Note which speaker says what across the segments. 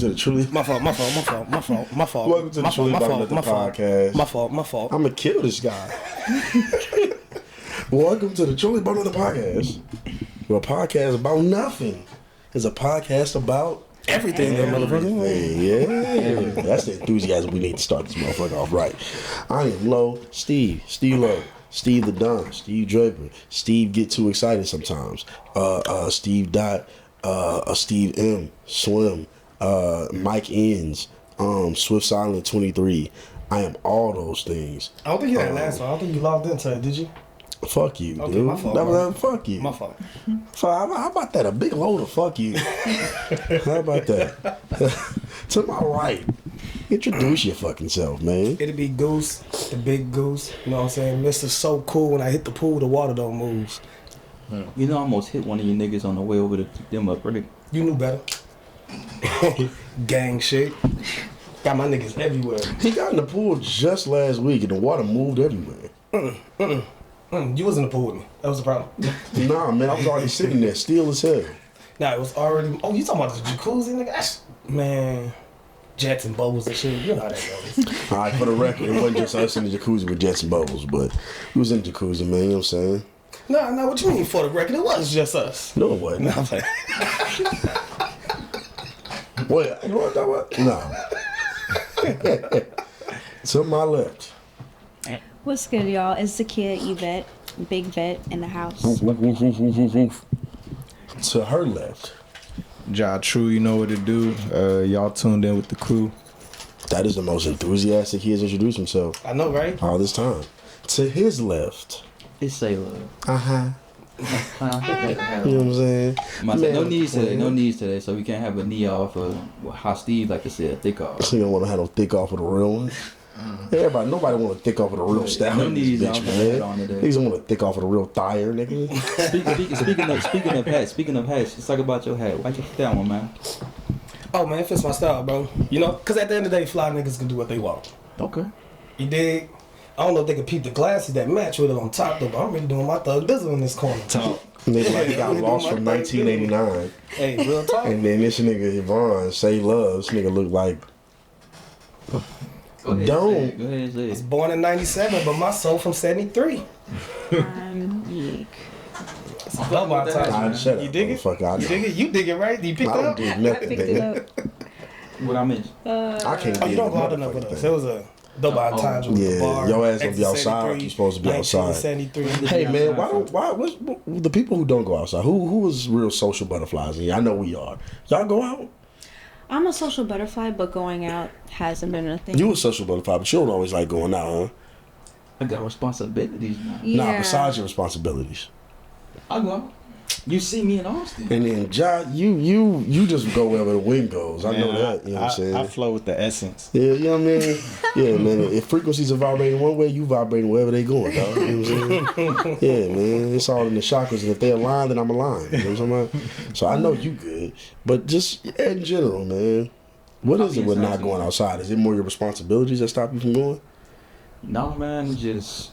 Speaker 1: to the Truly.
Speaker 2: My fault.
Speaker 1: Welcome to the Truly About Nothing podcast.
Speaker 2: My fault.
Speaker 1: I'm gonna kill this guy. Welcome to the Truly About Nothing podcast. We're a podcast about nothing. It's a podcast about
Speaker 2: everything.
Speaker 1: Yeah. That's the enthusiasm we need to start this motherfucker off right. I am Low, Steelo, Steve the Don, Steve Draper, Steve get too excited sometimes. Steve Dot, Steve M, Swim, Mike Ends, Swift Silent 23. I am all those things.
Speaker 2: I don't think you had last one. I don't think you logged into it, did you?
Speaker 1: Fuck you,
Speaker 2: okay,
Speaker 1: dude.
Speaker 2: My fault,
Speaker 1: fuck you.
Speaker 2: My fault.
Speaker 1: So how about that? A big load of fuck you. How about that? To my right. Introduce your fucking self, man.
Speaker 2: It'll be Goose, the big Goose. You know what I'm saying? Mr. So Cool. When I hit the pool, the water don't move.
Speaker 3: You know, I almost hit one of you niggas on the way over to pick them up, right?
Speaker 2: You knew better. Gang shit. Got my niggas everywhere.
Speaker 1: He got in the pool just last week and the water moved everywhere.
Speaker 2: You was in the pool with me. That was the problem.
Speaker 1: Nah, man, I was already sitting there, still as hell.
Speaker 2: Nah, it was already. Oh, you talking about the jacuzzi, nigga? That's, man, jets and bubbles and shit. You know how that goes.
Speaker 1: All right, for the record, it wasn't just us in the jacuzzi with jets and bubbles, but we was in the jacuzzi, man. You know what I'm saying?
Speaker 2: No, what you mean for the record? It was just us.
Speaker 1: No, it wasn't.
Speaker 2: No, I'm like,
Speaker 1: what? No. To my left.
Speaker 4: What's good, y'all? It's Skia, Vette, Big Vette in the house.
Speaker 1: To her left.
Speaker 5: Ja True, you know what to do. Y'all tuned in with the crew.
Speaker 1: That is the most enthusiastic he has introduced himself.
Speaker 2: I know, right?
Speaker 1: All this time. To his left.
Speaker 3: It's Sailor.
Speaker 1: Uh-huh. You know what I'm saying?
Speaker 3: No needs today, so we can't have a knee off of how Steve like to say a thick off.
Speaker 1: So you don't want to have no thick off of the real one? Nobody want to thick off of the real style.
Speaker 3: No knees
Speaker 1: bitch, man. Niggas want to thick off of the real tire, nigga.
Speaker 3: Speaking of hats, let's talk about your hat. Why'd you put that one, man?
Speaker 2: Oh, man, it fits my style, bro. You know, because at the end of the day, fly niggas can do what they want.
Speaker 3: Okay.
Speaker 2: You dig? I don't know if they can peep the glasses that match with it on top, though, but I'm really doing my thug bizzle in this corner.
Speaker 5: Talk.
Speaker 1: Nigga like he got lost from 1989.
Speaker 2: Hey, real talk.
Speaker 1: And then this nigga Yvonne, Say Love, this nigga look like...
Speaker 3: Go ahead, say
Speaker 2: I was
Speaker 3: it.
Speaker 2: born in 97, but my soul from 73.
Speaker 4: Yeek.
Speaker 2: It's a double time.
Speaker 1: Shut up,
Speaker 2: You dig it?
Speaker 1: motherfucker.
Speaker 2: You dig it? You dig it, right? You pick
Speaker 1: I
Speaker 2: it
Speaker 1: don't
Speaker 2: up?
Speaker 1: dig
Speaker 4: I
Speaker 1: nothing,
Speaker 4: picked it
Speaker 1: nigga.
Speaker 4: up.
Speaker 3: What I missed?
Speaker 1: I can't
Speaker 2: Oh, you
Speaker 1: dig
Speaker 2: don't go out
Speaker 1: the
Speaker 2: enough with
Speaker 1: motherfucking
Speaker 2: us.
Speaker 1: thing.
Speaker 2: There was a double times with the bar.
Speaker 1: Your ass gonna be outside. You supposed to be outside.
Speaker 2: 1973.
Speaker 1: Hey man, what's the people who don't go outside? Who is real social butterflies? And I know we are. Y'all go out?
Speaker 4: I'm a social butterfly, but going out hasn't been a thing.
Speaker 1: You a social butterfly, but you don't always like going out, huh?
Speaker 3: I got responsibilities now.
Speaker 4: Yeah.
Speaker 1: Nah, besides your responsibilities.
Speaker 3: I go out. You see me in Austin.
Speaker 1: And then you just go wherever the wind goes. I know that. You know what I'm saying?
Speaker 5: I flow with the essence.
Speaker 1: Yeah, you know what I mean? Yeah, man. If frequencies are vibrating one way, you vibrating wherever they going, dog. You know what I'm saying? Yeah, man. It's all in the chakras, and if they align, then I'm aligned. You know what I'm talking about? So I know you good, but just in general, man. What is it with not going outside? Is it more your responsibilities that stop you from going?
Speaker 3: No, man. Just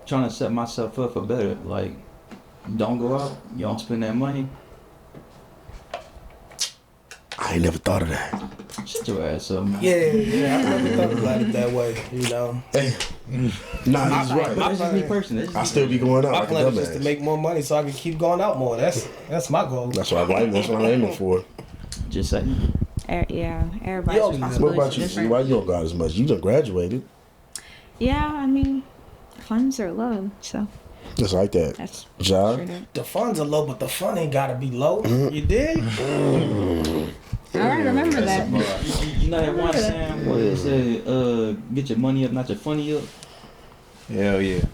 Speaker 3: trying to set myself up for better. Like, don't go out. You don't spend that money.
Speaker 1: I ain't never thought of that.
Speaker 3: Shut your ass up, man.
Speaker 2: Yeah, I never thought about it that way, you know.
Speaker 1: Hey, nah, he's right.
Speaker 3: That's just me personally.
Speaker 1: I still be going out
Speaker 2: My
Speaker 1: like a
Speaker 2: plan is just to
Speaker 1: dumbass.
Speaker 2: make more money so I can keep going out more. That's my goal.
Speaker 1: That's what I'm aiming for.
Speaker 3: Just saying.
Speaker 4: Yeah, everybody's
Speaker 2: Yo,
Speaker 1: What
Speaker 4: responsibility
Speaker 1: about
Speaker 4: is
Speaker 1: you?
Speaker 4: different.
Speaker 1: Why you don't go out as much? You done graduated.
Speaker 4: Yeah, I mean, funds are low, so
Speaker 1: Just like that.
Speaker 4: that's
Speaker 1: Job.
Speaker 4: straight up.
Speaker 2: The funds are low, but the fun ain't gotta be low. You dig?
Speaker 4: All right, remember that.
Speaker 3: You know that one saying where it say, get your money up, not your funny up?
Speaker 5: Hell yeah.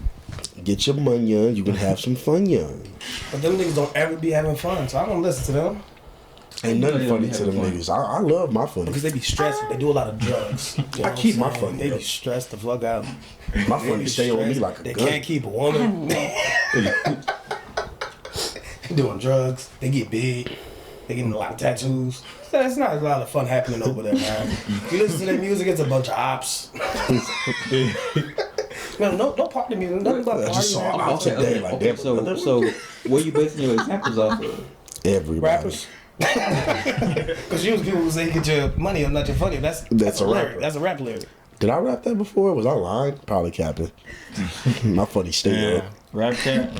Speaker 1: Get your money on. You can have some fun, young.
Speaker 2: But them niggas don't ever be having fun, so I don't listen to them.
Speaker 1: Ain't nothing
Speaker 3: Yeah,
Speaker 1: funny
Speaker 3: we
Speaker 1: to them
Speaker 3: having fun.
Speaker 1: niggas. I love my funny.
Speaker 2: Because they be stressed. They do a lot of drugs. You know
Speaker 1: I
Speaker 2: what
Speaker 1: keep
Speaker 2: I'm
Speaker 1: my
Speaker 2: saying?
Speaker 1: funny
Speaker 2: They
Speaker 1: up.
Speaker 2: be stressed the fuck out.
Speaker 1: My
Speaker 2: They
Speaker 1: funny
Speaker 2: be
Speaker 1: stay on me
Speaker 2: stressed.
Speaker 1: like a
Speaker 2: They
Speaker 1: gun.
Speaker 2: can't keep a woman. Doing drugs. They get big. They getting a lot of tattoos. So it's not a lot of fun happening over there, man. If you listen to their music, it's a bunch of ops. No party music. Nothing but
Speaker 1: I
Speaker 2: party
Speaker 1: just saw
Speaker 2: music.
Speaker 1: out today. Like that.
Speaker 3: So where you basing your examples off of?
Speaker 1: Everybody.
Speaker 2: Rappers. Because usually people will say you get your money or not your funny. That's
Speaker 1: a
Speaker 2: lyric.
Speaker 1: rapper.
Speaker 2: That's a rap lyric.
Speaker 1: Did I rap that before? Was I lying? Probably capping. My funny stay up.
Speaker 5: Rap cat.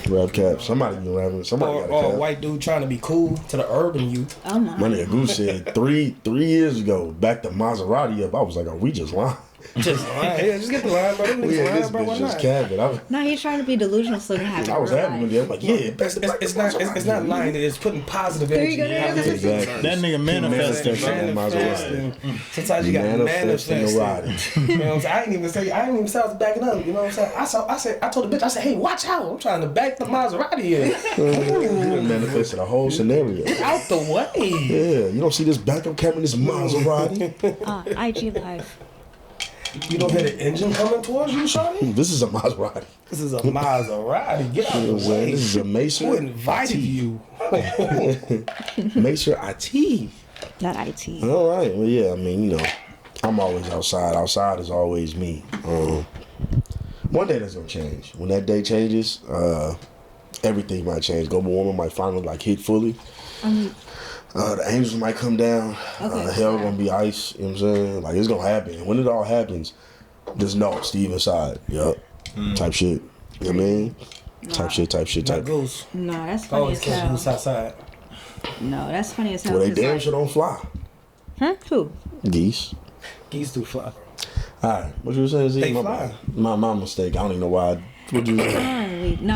Speaker 1: Rap cap. Somebody been rapping. Somebody got a
Speaker 2: Or a
Speaker 1: cap.
Speaker 2: white dude trying to be cool to the urban youth.
Speaker 4: Oh my.
Speaker 1: My nigga Goose said 3 years ago, back to Maserati up. I was like, are we just lying?
Speaker 2: Just lying. Yeah, just get the line, bro. Them
Speaker 1: We
Speaker 2: niggas
Speaker 1: had this
Speaker 2: lying, bro. Why
Speaker 1: bitch just
Speaker 2: not?
Speaker 1: capping.
Speaker 4: No, he's trying to be delusional so he can have
Speaker 1: I was happy with it. I'm like, yeah,
Speaker 2: It's not lying. It's putting positive
Speaker 4: There
Speaker 2: energy.
Speaker 4: you go, there you go.
Speaker 1: Exactly.
Speaker 5: That nigga manifested.
Speaker 1: Manifesting that Maserati.
Speaker 2: Sometimes you got to manifest.
Speaker 1: Manifesting the
Speaker 2: it.
Speaker 1: ride.
Speaker 2: You know what I'm saying? I didn't even say I was backing up. You know what I'm saying? I told the bitch, I said, hey, watch out. I'm trying to back the Maserati in.
Speaker 1: Manifested a whole scenario.
Speaker 2: Out the way.
Speaker 1: Yeah, you don't see this backup camera, this Maserati.
Speaker 4: IG Live.
Speaker 2: You don't hear the engine coming towards you, shawty?
Speaker 1: This is a Maserati.
Speaker 2: This is a Maserati. Get out
Speaker 1: You know
Speaker 2: of
Speaker 1: what
Speaker 2: the
Speaker 1: I'm saying?
Speaker 2: way.
Speaker 1: This is a Macer.
Speaker 2: Who invited you?
Speaker 1: Macer IT.
Speaker 4: Not IT.
Speaker 1: All right. Well, yeah. I mean, you know, I'm always outside. Outside is always me. One day that's gonna change. When that day changes, everything might change. Global warming might finally like hit fully. The angels might come down.
Speaker 4: Okay.
Speaker 1: Hell gonna be ice. You know what I'm saying? Like it's gonna happen. When it all happens, just know Steve inside. Yup. Type shit. You know what I mean? Type shit.
Speaker 2: Not Goose.
Speaker 4: No, that's funny
Speaker 2: Always
Speaker 4: as
Speaker 2: catch
Speaker 4: hell.
Speaker 2: Goose outside.
Speaker 4: No, that's funny as hell.
Speaker 1: Well, they
Speaker 4: 'cause,
Speaker 1: damn
Speaker 4: like-
Speaker 1: sure don't fly.
Speaker 4: Huh? Who?
Speaker 1: Geese.
Speaker 2: Geese too fly.
Speaker 1: All right. What you were saying, Z?
Speaker 2: They
Speaker 1: My
Speaker 2: fly.
Speaker 1: bad. My mistake. I don't even know why. What you?
Speaker 4: No,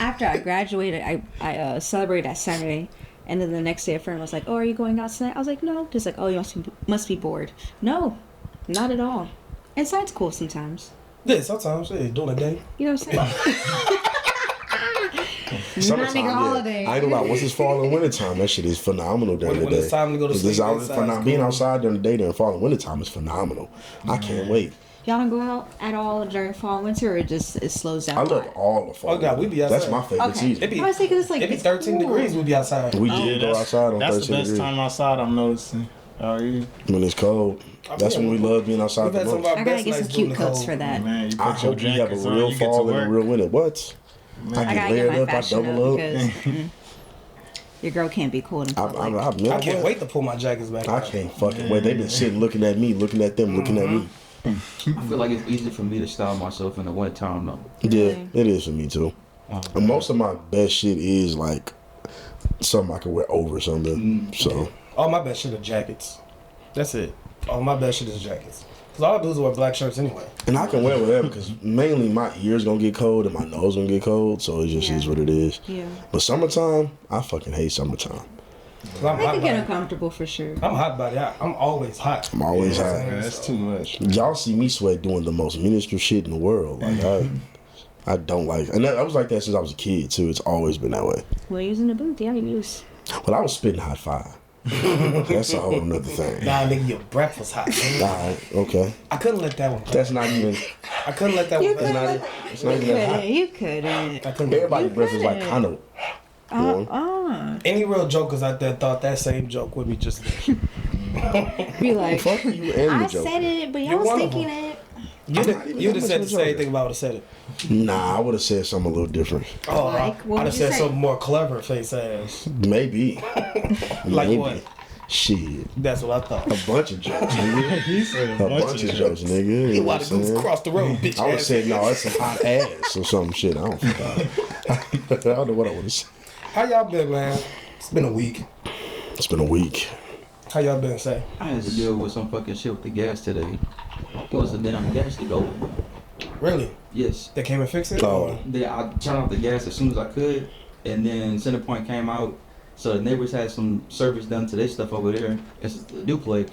Speaker 4: after I graduated, I celebrated that Saturday, and then the next day a friend was like, "Oh, are you going out tonight?" I was like, "No." Just like, "Oh, you must be bored." No, not at all. Inside's cool sometimes.
Speaker 2: Yeah, sometimes, yeah, during the day.
Speaker 4: You know what I'm saying?
Speaker 1: Summertime,
Speaker 4: nigga
Speaker 1: yeah.
Speaker 4: holiday.
Speaker 1: I ain't gonna lie. Once it's fall and winter time, that shit is phenomenal during
Speaker 2: When
Speaker 1: the day.
Speaker 2: it's time to go to sleep, inside's
Speaker 1: being
Speaker 2: cool.
Speaker 1: outside during the day during fall and winter time is phenomenal. I can't wait.
Speaker 4: Y'all don't go out at all during fall and winter, or it slows down?
Speaker 1: I
Speaker 4: a
Speaker 1: love
Speaker 4: lot?
Speaker 1: all the fall.
Speaker 2: Oh, God, we be outside.
Speaker 1: That's my favorite
Speaker 4: Okay.
Speaker 1: season.
Speaker 2: It be,
Speaker 4: I was thinking it's like
Speaker 2: it be
Speaker 4: it's
Speaker 2: 13
Speaker 4: cool.
Speaker 2: degrees, we be outside.
Speaker 1: We did go outside on
Speaker 5: That's
Speaker 1: 13
Speaker 5: the best
Speaker 1: degrees.
Speaker 5: time outside I'm noticing. Oh, yeah.
Speaker 1: When it's cold. That's when we love being outside
Speaker 2: We've
Speaker 1: the
Speaker 2: had some of
Speaker 1: most.
Speaker 2: our
Speaker 4: I gotta
Speaker 2: best
Speaker 4: get some
Speaker 2: nights during
Speaker 4: cute
Speaker 2: the
Speaker 4: coats
Speaker 2: cold.
Speaker 4: for that.
Speaker 5: Man, you
Speaker 1: I
Speaker 5: put your
Speaker 1: hope we have a
Speaker 5: jackets on,
Speaker 1: real
Speaker 5: you get to
Speaker 1: fall and a
Speaker 5: work.
Speaker 1: real winter. What? I
Speaker 4: I
Speaker 1: get
Speaker 4: gotta get
Speaker 1: layered
Speaker 4: my
Speaker 1: up, I
Speaker 4: fashion
Speaker 1: double
Speaker 4: up
Speaker 1: up.
Speaker 4: because your girl can't be cold in public.
Speaker 2: I can't wait to pull my jackets back.
Speaker 1: I can't fucking wait. They've been sitting looking at me, looking at them, looking at me.
Speaker 3: I feel like it's easy for me to style myself in the winter time though.
Speaker 1: Yeah, it is for me too. And most of my best shit is like something I can wear over something. So
Speaker 2: All my best shit are jackets. That's it. All my best shit is jackets. Because all I do is wear black shirts anyway.
Speaker 1: and I can wear whatever because mainly my ears gonna get cold and my nose gonna get cold. So it just is what it is.
Speaker 4: Yeah.
Speaker 1: But summertime, I fucking hate summertime.
Speaker 2: 'Cause I'm
Speaker 4: They
Speaker 2: hot
Speaker 4: can get
Speaker 2: body.
Speaker 4: uncomfortable for sure.
Speaker 2: I'm hot body. I'm always hot.
Speaker 1: I'm always hot.
Speaker 5: Yeah, that's too much.
Speaker 1: Y'all see me sweat doing the most minuscule shit in the world. Like I don't like, and I was like that since I was a kid too. It's always been that way.
Speaker 4: Well, using the booth, yeah, you use.
Speaker 1: Well, I was spitting hot fire. That's a whole nother thing.
Speaker 2: Nah, nigga, your breath was hot.
Speaker 1: Alright, okay.
Speaker 2: I couldn't let that one go.
Speaker 1: That's not even.
Speaker 2: I couldn't let that one
Speaker 1: It's
Speaker 2: go.
Speaker 1: not. It's not even that hot.
Speaker 4: You couldn't.
Speaker 2: I couldn't.
Speaker 1: Everybody's breath is like kind of.
Speaker 2: Any real jokers out there thought that same joke would be just.
Speaker 4: Be like,
Speaker 1: Fuck you and
Speaker 4: I
Speaker 1: the joke.
Speaker 4: said it, but y'all
Speaker 2: You're
Speaker 4: was
Speaker 2: one of
Speaker 4: thinking
Speaker 2: them.
Speaker 4: it.
Speaker 2: You'd
Speaker 1: not even
Speaker 2: have
Speaker 1: that
Speaker 2: said
Speaker 1: much
Speaker 2: the
Speaker 1: of a
Speaker 2: same
Speaker 1: joker.
Speaker 2: thing if I would have said it.
Speaker 1: Nah, I would have said something a little different.
Speaker 2: Oh,
Speaker 4: Like, what
Speaker 2: I'd
Speaker 4: would
Speaker 2: have
Speaker 4: you
Speaker 2: said
Speaker 4: say?
Speaker 2: something more clever, face ass.
Speaker 1: Maybe.
Speaker 2: Like
Speaker 1: Maybe.
Speaker 2: what?
Speaker 1: Shit.
Speaker 2: That's what I thought.
Speaker 1: A bunch of jokes, nigga.
Speaker 5: He said
Speaker 1: A bunch of jokes, nigga. You
Speaker 2: You
Speaker 1: know
Speaker 2: want
Speaker 1: what
Speaker 2: to
Speaker 1: I'm
Speaker 2: goose
Speaker 1: saying?
Speaker 2: across the road, bitch.
Speaker 1: I would have
Speaker 2: ass
Speaker 1: said,
Speaker 2: nigga.
Speaker 1: no, that's a hot ass or some shit. I don't I don't know what I would have said.
Speaker 2: How y'all been, man? It's been a week.
Speaker 1: It's been a week.
Speaker 2: How y'all been, say?
Speaker 3: I had to deal with some fucking shit with the gas today. It was a damn gas to go.
Speaker 2: Really?
Speaker 3: Yes.
Speaker 2: They came and fixed it?
Speaker 1: Oh.
Speaker 3: I turned off the gas as soon as I could, and then Centerpoint came out. So the neighbors had some service done to their stuff over there. It's a duplex.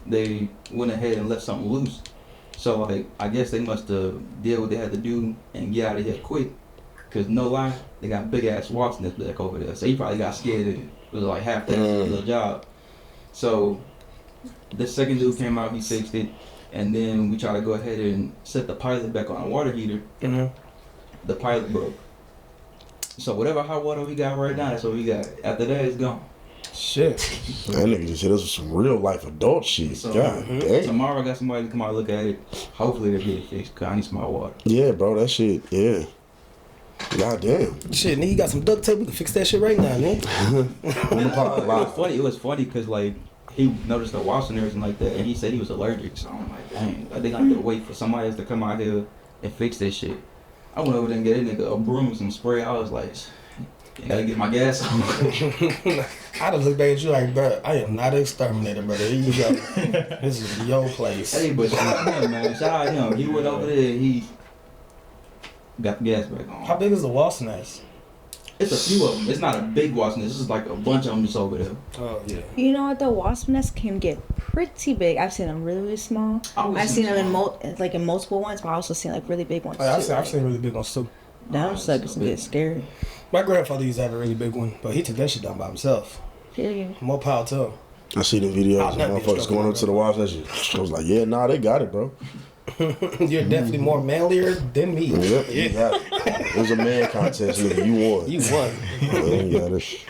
Speaker 3: They went ahead and left something loose. So like, I guess they must have did what they had to do and get out of here quick. Cause no lie, they got big ass walks in this back over there. So he probably got scared and it was like half that little job. So the second dude came out, he fixed it, and then we tried to go ahead and set the pilot back on a water heater.
Speaker 2: Mm-hmm.
Speaker 3: The pilot broke. So whatever hot water we got right now, that's what we got. After that, it's gone.
Speaker 2: Shit.
Speaker 1: That nigga just hit us with some real life adult shit.
Speaker 3: So,
Speaker 1: God damn.
Speaker 3: Tomorrow I got somebody to come out and look at it. Hopefully they'll get it fixed, cause I need some hot water.
Speaker 1: Yeah, bro, that shit, yeah. God damn.
Speaker 2: Shit, nigga, you got some duct tape. We can fix that shit right now, man.
Speaker 1: On the pot, live.
Speaker 3: It was funny because like he noticed the wasp and everything like that, and he said he was allergic. So I'm like, dang, I think I have to wait for somebody else to come out here and fix this shit. I went over there and get that nigga a broom and some spray. I was like, I gotta get my gas on.
Speaker 2: I just look back at you like, bro, I am not an exterminator, brother. Here you go. This is your place.
Speaker 3: Hey, but shout out him, man. Shout out him. He went over there. He got the gas back on.
Speaker 2: How big is the wasp nest?
Speaker 3: It's a few of them. It's not a big wasp nest. It's just like a bunch of them just over there.
Speaker 2: Oh, yeah.
Speaker 4: You know what? The wasp nest can get pretty big. I've seen them really, really small. I've seen them in multiple ones, but I also seen like really big ones.
Speaker 2: I've seen really big ones too.
Speaker 4: Them suckers can get scary.
Speaker 2: My grandfather used to have a really big one, but he took that shit down by himself.
Speaker 4: Yeah.
Speaker 2: More power to him.
Speaker 1: I see the videos of motherfuckers going up to the wasp. I was like, yeah, nah, they got it, bro.
Speaker 2: You're definitely more manlier than me.
Speaker 1: Yep, you got it. It was a man contest, nigga. You won.
Speaker 2: You won.
Speaker 1: Yeah, this.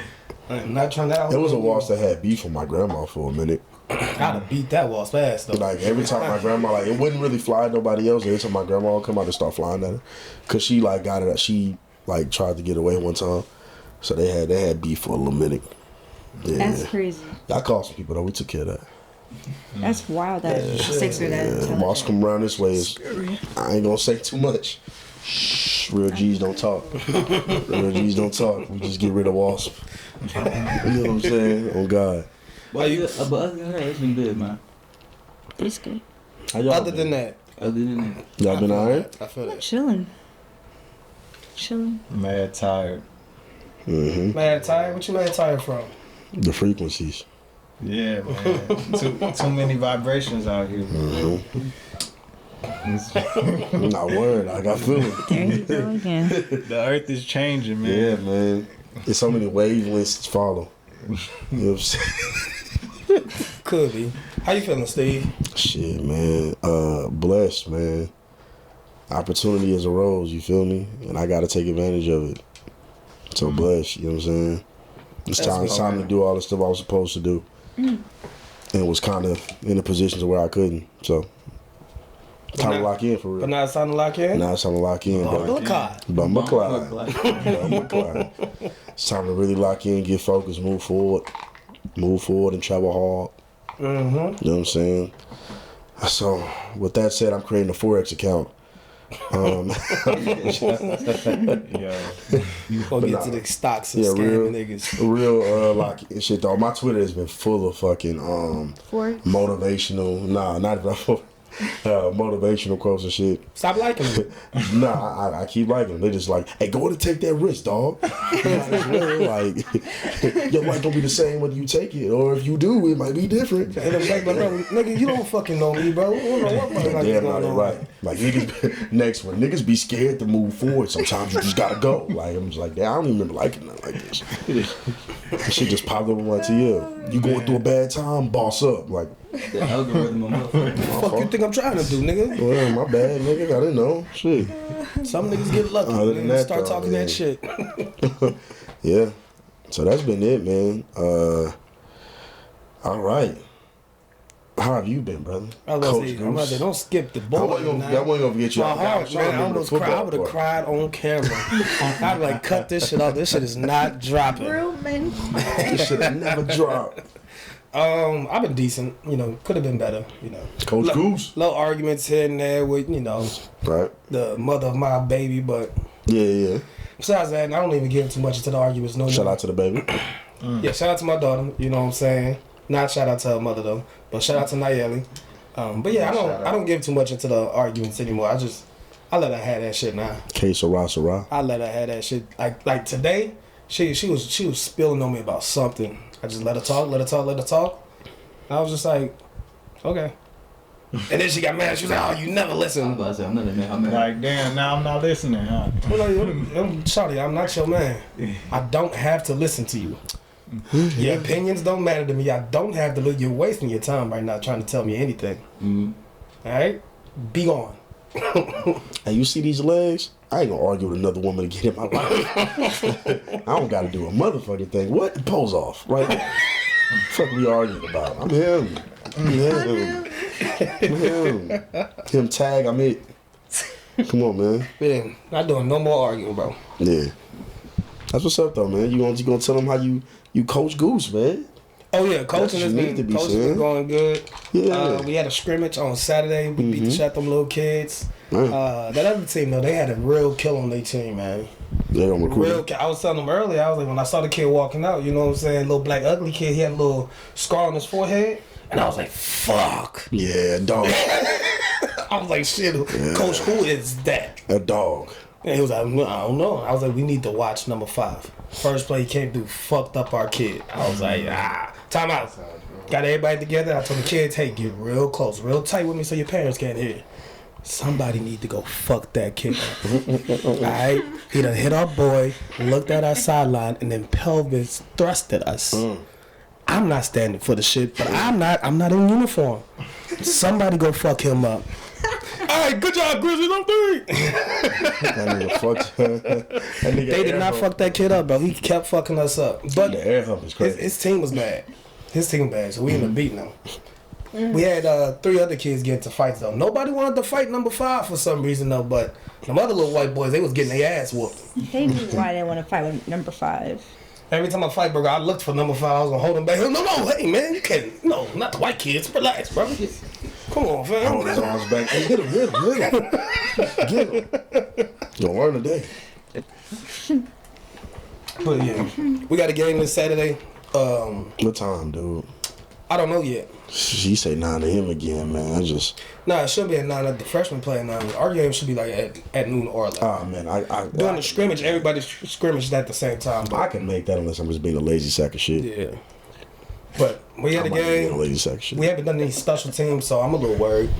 Speaker 2: I'm not trying to out.
Speaker 1: It was a wasp that had beef with my grandma for a minute.
Speaker 2: I'd have beat that wasp fast though.
Speaker 1: Like every time my grandma, like it wouldn't really fly at nobody else. Every time my grandma would come out and start flying at her, cause she like got it. She like tried to get away one time, so they had beef for a little minute. Yeah.
Speaker 4: That's crazy.
Speaker 1: I called some people though. We took care of that.
Speaker 4: That's wild that six or that.
Speaker 1: Yeah, wasps come around this way. I ain't gonna say too much. Shh, real G's don't talk. Real G's don't talk. We just get rid of wasp. You know what I'm saying? Oh God.
Speaker 3: But other than that, it's been good, man.
Speaker 4: It's good.
Speaker 1: How y'all
Speaker 2: Other
Speaker 1: been?
Speaker 2: than that,
Speaker 1: Y'all been alright?
Speaker 2: I feel that.
Speaker 4: Chilling.
Speaker 5: Mad tired.
Speaker 1: Mm-hmm.
Speaker 2: Mad tired? What you mad tired from?
Speaker 1: The frequencies.
Speaker 5: Yeah, man. too many vibrations out here.
Speaker 1: Not word. I got feeling.
Speaker 4: There you go again.
Speaker 5: The earth is changing, man.
Speaker 1: Yeah, man. There's so many wavelengths to follow. You know what I'm saying?
Speaker 2: Could be. How you feeling, Steve?
Speaker 1: Shit, man. Blessed, man. Opportunity is a rose, you feel me? And I gotta take advantage of it. So blessed, you know what I'm saying? It's time to do all the stuff I was supposed to do. And was kind of in a position to where I couldn't. So time to lock in for real.
Speaker 2: But now it's time to lock in?
Speaker 1: Now it's time to lock in. Bumba Clyde. It's time to really lock in, get focused, move forward and travel hard.
Speaker 2: Mm-hmm.
Speaker 1: You know what I'm saying? So with that said, I'm creating a Forex account.
Speaker 5: Yeah.
Speaker 2: You gonna get to the stocks and scamming niggas.
Speaker 1: Real lock and shit though. My Twitter has been full of fucking motivational. Nah, not even motivational quotes and shit.
Speaker 2: Stop liking it.
Speaker 1: Nah, I keep liking them. They just like, hey, go ahead and take that risk, dog. Like, your life don't be the same whether you take it or if you do, it might be different.
Speaker 2: And I'm like, bro, nigga, you don't fucking know me, bro. I don't know what
Speaker 1: Damn, not right. Like niggas, next one, niggas be scared to move forward. Sometimes you just gotta go. Like I'm just like, damn, I don't even remember liking nothing like this. That shit just popped up on my TL. You going through a bad time, boss up. Like
Speaker 3: the algorithm of motherfucker.
Speaker 2: Fuck you think I'm trying to do, nigga?
Speaker 1: Well, my bad, nigga. I didn't know. Shit.
Speaker 2: Some niggas get lucky.
Speaker 1: Other than that,
Speaker 2: start talking that shit.
Speaker 1: Yeah. So that's been it, man. All right. How have you been, brother?
Speaker 2: I was about to say, don't skip the ball.
Speaker 1: I wasn't gonna forget you.
Speaker 2: My heart, man, I almost cried. I would have cried on camera. I'd like cut this shit off. This shit is not dropping.
Speaker 4: Real men.
Speaker 1: This shit never dropped.
Speaker 2: I've been decent. You know, could have been better. You know,
Speaker 1: Coach Goose.
Speaker 2: Little arguments here and there with
Speaker 1: Right.
Speaker 2: the mother of my baby, but
Speaker 1: Yeah.
Speaker 2: besides that, I don't even get too much into the arguments. No.
Speaker 1: Shout out to the baby.
Speaker 2: Yeah, shout out to my daughter. You know what I'm saying? Not shout out to her mother though, but shout out to Nayeli. But yeah, I don't give too much into the arguments anymore. I let her have that shit now.
Speaker 1: K Sarah.
Speaker 2: I let her have that shit. Like today, she was spilling on me about something. I just let her talk. And I was just like, okay. And then she got mad. She was like, "Oh, you never listen."
Speaker 3: I'm about to say, I'm not a man. I'm
Speaker 5: Like, damn, now I'm not listening, huh?
Speaker 2: Well, Shawty, I'm not your man. I don't have to listen to you. Your opinions don't matter to me. I don't have to look. You're wasting your time right now trying to tell me anything.
Speaker 3: Mm-hmm.
Speaker 2: All right? Be gone.
Speaker 1: And you see these legs? I ain't gonna argue with another woman to get in my life. I don't gotta do a motherfucking thing. What? Pose off, right? Fuck we arguing about? I'm him. Him tag, I'm it. Come on, man.
Speaker 2: Yeah, not doing no more arguing, bro.
Speaker 1: Yeah. That's what's up, though, man. You gonna tell them how you coach Goose, man?
Speaker 2: Oh yeah, coaching has been going good.
Speaker 1: Yeah.
Speaker 2: We had a scrimmage on Saturday. We beat the shit out them little kids. That other team though, they had a real kill on their team, man.
Speaker 1: They don't recruit.
Speaker 2: I was telling them earlier. I was like, when I saw the kid walking out, you know what I'm saying, little black ugly kid, he had a little scar on his forehead, and I was like, fuck.
Speaker 1: Yeah, a dog.
Speaker 2: I was like, shit, Coach, who is that?
Speaker 1: A dog.
Speaker 2: And he was like, I don't know. I was like, we need to watch number 5. First play he came through, fucked up our kid. I was like, time out. Got everybody together. I told the kids, hey, get real close, real tight with me so your parents can't hear. Somebody need to go fuck that kid up. Alright? He done hit our boy, looked at our sideline, and then pelvis thrusted us. I'm not standing for the shit, but I'm not in uniform. Somebody go fuck him up. Alright, good job, Grizzlies, I'm 3.
Speaker 1: That nigga fucked. That nigga
Speaker 2: They did not fuck that kid up, bro. He kept fucking us up. But
Speaker 1: the air hump is crazy.
Speaker 2: His team was bad. His team bad, so we ended up beating them. We had 3 other kids get into fights though. Nobody wanted to fight number 5 for some reason though, but them other little white boys, they was getting their ass whooped.
Speaker 4: They knew why they want to fight with number 5.
Speaker 2: Every time I fight, bro, I looked for number 5. I was gonna hold him back. No, hey man, you can't. No, not the white kids. Relax, bro. Come on, fam.
Speaker 1: Hold his arms back. Hey, get him. Get him. You gonna learn today.
Speaker 2: But yeah, we got a game this Saturday.
Speaker 1: What time, dude?
Speaker 2: I don't know yet.
Speaker 1: She say 9 to him again, man.
Speaker 2: Nah, it should be at 9. The freshmen play at 9. Our game should be like at noon or 11.
Speaker 1: Oh man,
Speaker 2: During the scrimmage, everybody scrimmaged at the same time.
Speaker 1: I can make that unless I'm just being a lazy sack of shit.
Speaker 2: Yeah. But we had a game.
Speaker 1: A lazy sack of shit.
Speaker 2: We haven't done any special teams, so I'm a little worried.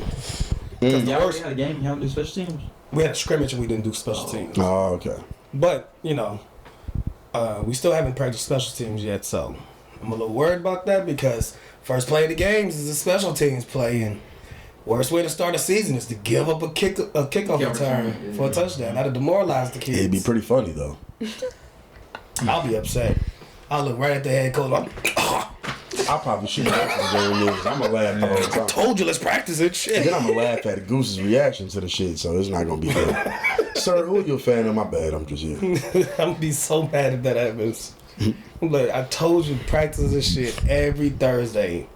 Speaker 3: Y'all had a game. Y'all do special teams.
Speaker 2: We had a scrimmage and we didn't do special teams.
Speaker 1: Oh, okay.
Speaker 2: But you know, we still haven't practiced special teams yet, so I'm a little worried about that because first play of the games is a special teams play, and worst way to start a season is to give up a kickoff return for a touchdown. That'll demoralize the kids.
Speaker 1: It'd be pretty funny though.
Speaker 2: I'll be upset. I'll look right at the head coach.
Speaker 1: I'll probably shoot after the game is. I'm gonna laugh the whole time.
Speaker 2: I told you, let's practice it. Shit.
Speaker 1: And then I'm gonna laugh at Goose's reaction to the shit, so it's not gonna be good. Sir, who are you a fan of? My bad, I'm just here.
Speaker 2: I'm gonna be so mad if that happens. Look, I told you practice this shit every Thursday.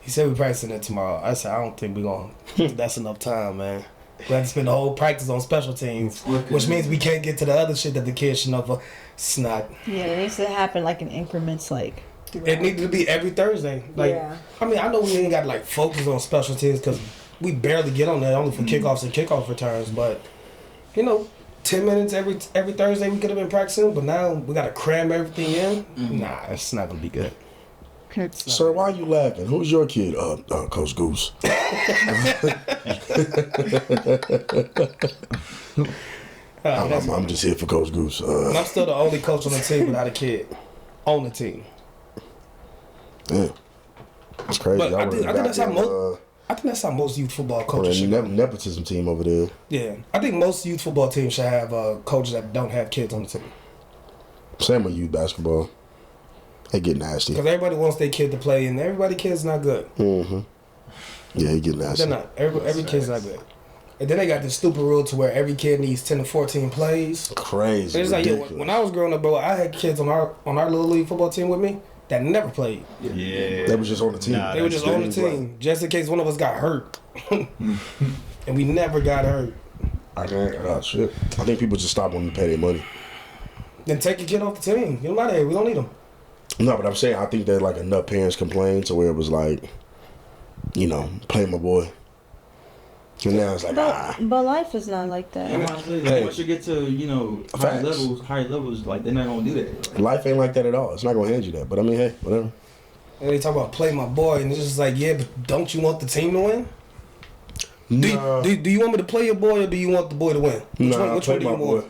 Speaker 2: He said we're practicing it tomorrow. I said I don't think we're gonna. That's enough time, man. We have to spend the whole practice on special teams, which means we can't get to the other shit that the kids should know for. It's not.
Speaker 4: Yeah, it needs to happen like in increments, like.
Speaker 2: It needed to be every Thursday. Like, yeah. I mean, I know we ain't got like focus on special teams because we barely get on that only for kickoffs and kickoff returns. But you know, 10 minutes every Thursday we could have been practicing, but now we got to cram everything in. Nah, it's not gonna be good.
Speaker 1: Sir, why are you laughing? Who's your kid? Coach Goose. I'm just here for Coach Goose.
Speaker 2: I'm still the only coach on the team without a kid on the team.
Speaker 1: Yeah, it's crazy.
Speaker 2: But I think that's how most youth football coaches should.
Speaker 1: Nepotism team over there.
Speaker 2: Yeah, I think most youth football teams should have coaches that don't have kids on the team.
Speaker 1: Same with youth basketball. They get nasty.
Speaker 2: Because everybody wants their kid to play, and everybody's kid's not good.
Speaker 1: Mm-hmm. Yeah, they get nasty.
Speaker 2: They're not. Every kid's not good. And then they got this stupid rule to where every kid needs 10 to 14 plays.
Speaker 1: Crazy.
Speaker 2: And it's like, when I was growing up, bro, I had kids on our little league football team with me that never played.
Speaker 5: Yeah.
Speaker 1: They was just on the team.
Speaker 2: They were just on the team, just in case one of us got hurt. And we never got hurt.
Speaker 1: Shit. I think people just stop wanting to pay their money.
Speaker 2: Then take your kid off the team. Get him out of here. We don't need him.
Speaker 1: No, but I'm saying I think that like enough parents complained to where it was like, play my boy. And now it's like,
Speaker 4: But life is not like that.
Speaker 3: Hey. Once you get to, higher levels, like, they're not going to do that.
Speaker 1: Life ain't like that at all. It's not going to hand you that. But I mean, hey, whatever.
Speaker 2: And they talk about play my boy, and it's just like, yeah, but don't you want the team to win?
Speaker 1: No.
Speaker 2: Do you want me to play your boy, or do you want the boy to win? Which one do you want?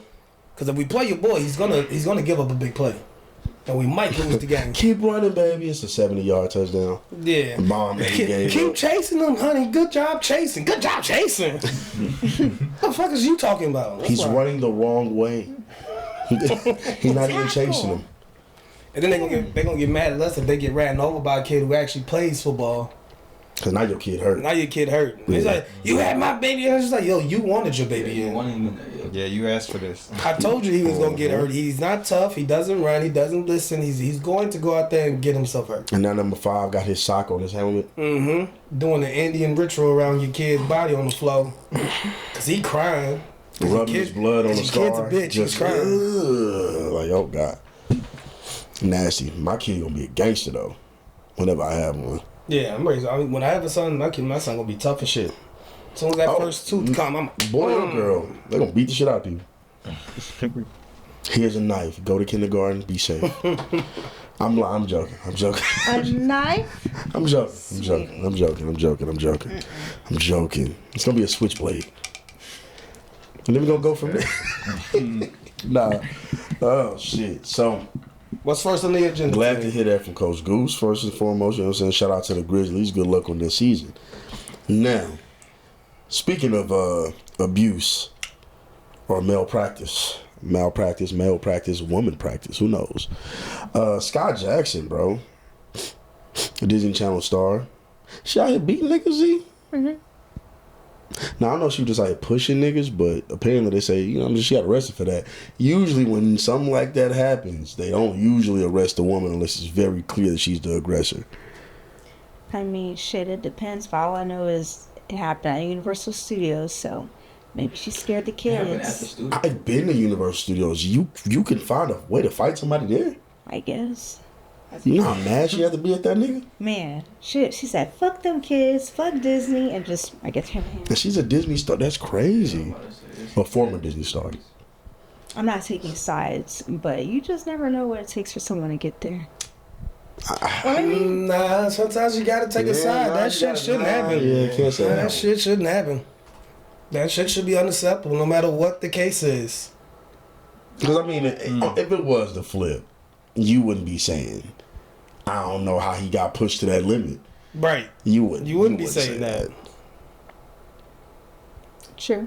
Speaker 2: Because if we play your boy, he's gonna give up a big play. And we might lose the game.
Speaker 1: Keep running, baby. It's a 70-yard touchdown.
Speaker 2: Yeah.
Speaker 1: Bomb every game.
Speaker 2: Keep chasing them, honey. Good job chasing. What the fuck is you talking about?
Speaker 1: He's running the wrong way. He's not even chasing him.
Speaker 2: And then they're gonna get mad at us if they get ran over by a kid who actually plays football.
Speaker 1: Cause now your kid hurt.
Speaker 2: Now your kid hurt. He's like, you had my baby. And it's like, yo, you wanted your baby
Speaker 3: You
Speaker 2: in.
Speaker 3: want him in there.
Speaker 5: Yeah, you asked for this.
Speaker 2: I told you he was gonna get hurt. He's not tough. He doesn't run. He doesn't listen. He's going to go out there and get himself hurt.
Speaker 1: And now number 5 got his sock on his helmet.
Speaker 2: Mm-hmm. Doing the Indian ritual around your kid's body on the floor. Cause he crying.
Speaker 1: Rubbing his blood on the scar.
Speaker 2: Kid's a bitch.
Speaker 1: Just
Speaker 2: He's crying.
Speaker 1: like, oh God. Nasty. My kid gonna be a gangster though. Whenever I have one.
Speaker 2: Yeah, I'm ready. I mean, when I have a son, my son gonna be tough as shit. As soon as that first tooth come, I'm
Speaker 1: boy or girl, they gonna beat the shit out of people. Here's a knife. Go to kindergarten. Be safe. I'm joking.
Speaker 4: A knife?
Speaker 1: I'm joking. It's gonna be a switchblade. And then we gonna go from there. Nah. Oh shit. So
Speaker 2: what's first on the agenda?
Speaker 1: glad to hear that from Coach Goose, first and foremost. You know what I'm saying? Shout out to the Grizzlies. Good luck on this season. Now, speaking of abuse or malpractice, male practice, woman practice, who knows? Scott Jackson, bro, a Disney Channel star. She out here beating niggas, Z? Now, I know she was just like pushing niggas, but apparently they say, you know, she got arrested for that. Usually when something like that happens, they don't usually arrest a woman unless it's very clear that she's the aggressor.
Speaker 4: I mean, shit, it depends. But all I know is it happened at Universal Studios, so maybe she scared the kids.
Speaker 1: I've been to Universal Studios. You can find a way to fight somebody there.
Speaker 4: I guess.
Speaker 1: You know how mad she had to be at that nigga?
Speaker 4: Man, shit, she said, fuck them kids, fuck Disney, and just, I guess, him.
Speaker 1: And she's a Disney star. That's crazy. A former Disney star.
Speaker 4: I'm not taking sides, but you just never know what it takes for someone to get there.
Speaker 2: Nah, sometimes you gotta take a side. That shit shouldn't happen.
Speaker 1: Yeah, can't say
Speaker 2: that shit shouldn't happen. That shit should be unacceptable no matter what the case is.
Speaker 1: Because, I mean, if it was the flip, you wouldn't be saying, I don't know how he got pushed to that limit.
Speaker 2: Right.
Speaker 1: You wouldn't
Speaker 2: be saying that.
Speaker 4: Sure.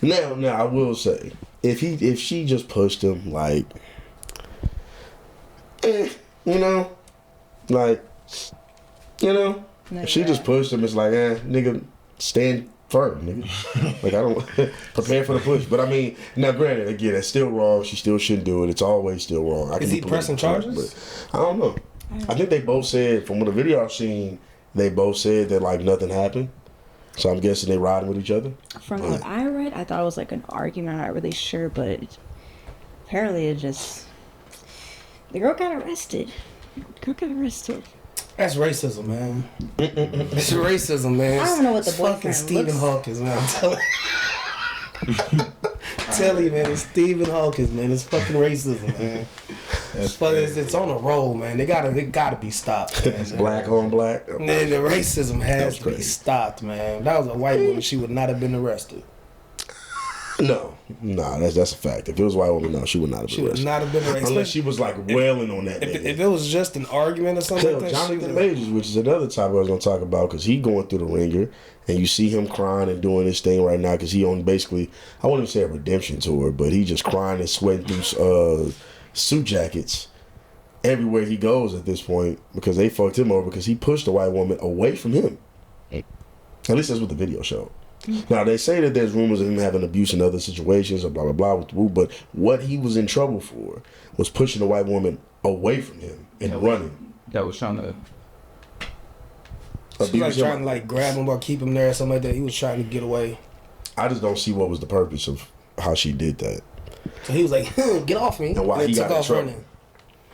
Speaker 1: Now, I will say, if she just pushed him, like, you know, like, you know, if she just pushed him, it's like, nigga, stand firm, nigga. Like, I don't prepare for the push. But I mean, now granted, again, it's still wrong. She still shouldn't do it. It's always still wrong.
Speaker 2: Is he pressing charges?
Speaker 1: But I don't know. I think they both said, from the video I've seen, they both said that like nothing happened. So I'm guessing they riding with each other.
Speaker 4: From what I read, I thought it was like an argument. I'm not really sure, but apparently it just, the girl got arrested.
Speaker 2: That's racism, man. It's racism, man.
Speaker 4: I don't know what the
Speaker 2: fucking
Speaker 4: boyfriend
Speaker 2: Stephen
Speaker 4: looks.
Speaker 2: Hawkins, man. I'm telling you. Tell you, man, it's Stephen Hawkins, man. It's fucking racism, man. It's on a roll, man. It gotta be stopped. Man.
Speaker 1: Black on black.
Speaker 2: Man, the racism has to be stopped, man. If that was a white woman, she would not have been arrested.
Speaker 1: No, that's a fact. If it was a white woman, no, she would not have been arrested.
Speaker 2: She would not have been arrested.
Speaker 1: Unless she was like wailing on that.
Speaker 2: If it was just an argument or something like that,
Speaker 1: Jonathan Majors, which is another topic I was going to talk about, because he going through the ringer, and you see him crying and doing this thing right now, because he on basically, I wouldn't even say a redemption tour, but he just crying and sweating through suit jackets everywhere he goes at this point, because they fucked him over because he pushed a white woman away from him. At least that's what the video showed. Now, they say that there's rumors of him having abuse in other situations or blah, blah, blah with the woo, but what he was in trouble for was pushing a white woman away from him and running.
Speaker 3: That was trying to...
Speaker 2: She was like trying to like grab him or keep him there or something like that. He was trying to get away.
Speaker 1: I just don't see what was the purpose of how she did that.
Speaker 2: So he was like, get off me.
Speaker 1: And why he got in trouble. Running.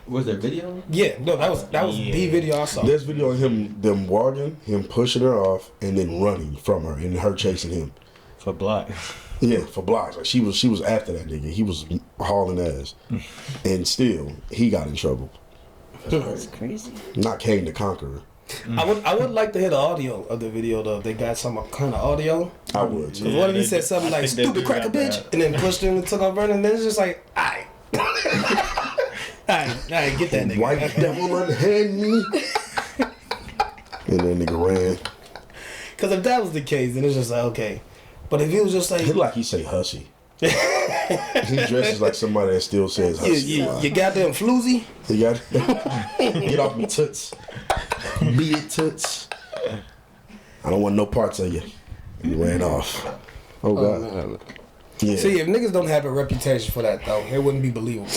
Speaker 3: Was there video?
Speaker 2: Yeah, no, that was the video I saw.
Speaker 1: There's video of them walking, him pushing her off, and then running from her, and her chasing him
Speaker 5: for blocks.
Speaker 1: Yeah, for blocks. Like she was after that nigga. He was hauling ass, and still he got in trouble.
Speaker 4: That's crazy.
Speaker 1: Not Kane the Conqueror.
Speaker 2: I would like to hear the audio of the video though. If they got some kind of audio.
Speaker 1: I would.
Speaker 2: Because what if he said something like "stupid cracker bitch" and then pushed him and took off running? And then it's just like, alright. Alright, get that nigga.
Speaker 1: White devil unhand me. And that nigga ran.
Speaker 2: Because if that was the case, then it's just like, okay. But if he was just like...
Speaker 1: he say hussy. He dresses like somebody that still says hussy.
Speaker 2: You goddamn floozy.
Speaker 1: You got get off me toots. Beat it, toots. I don't want no parts of you. And he ran off. Oh, God.
Speaker 2: Man.
Speaker 1: Yeah.
Speaker 2: See, if niggas don't have a reputation for that, though, it wouldn't be believable.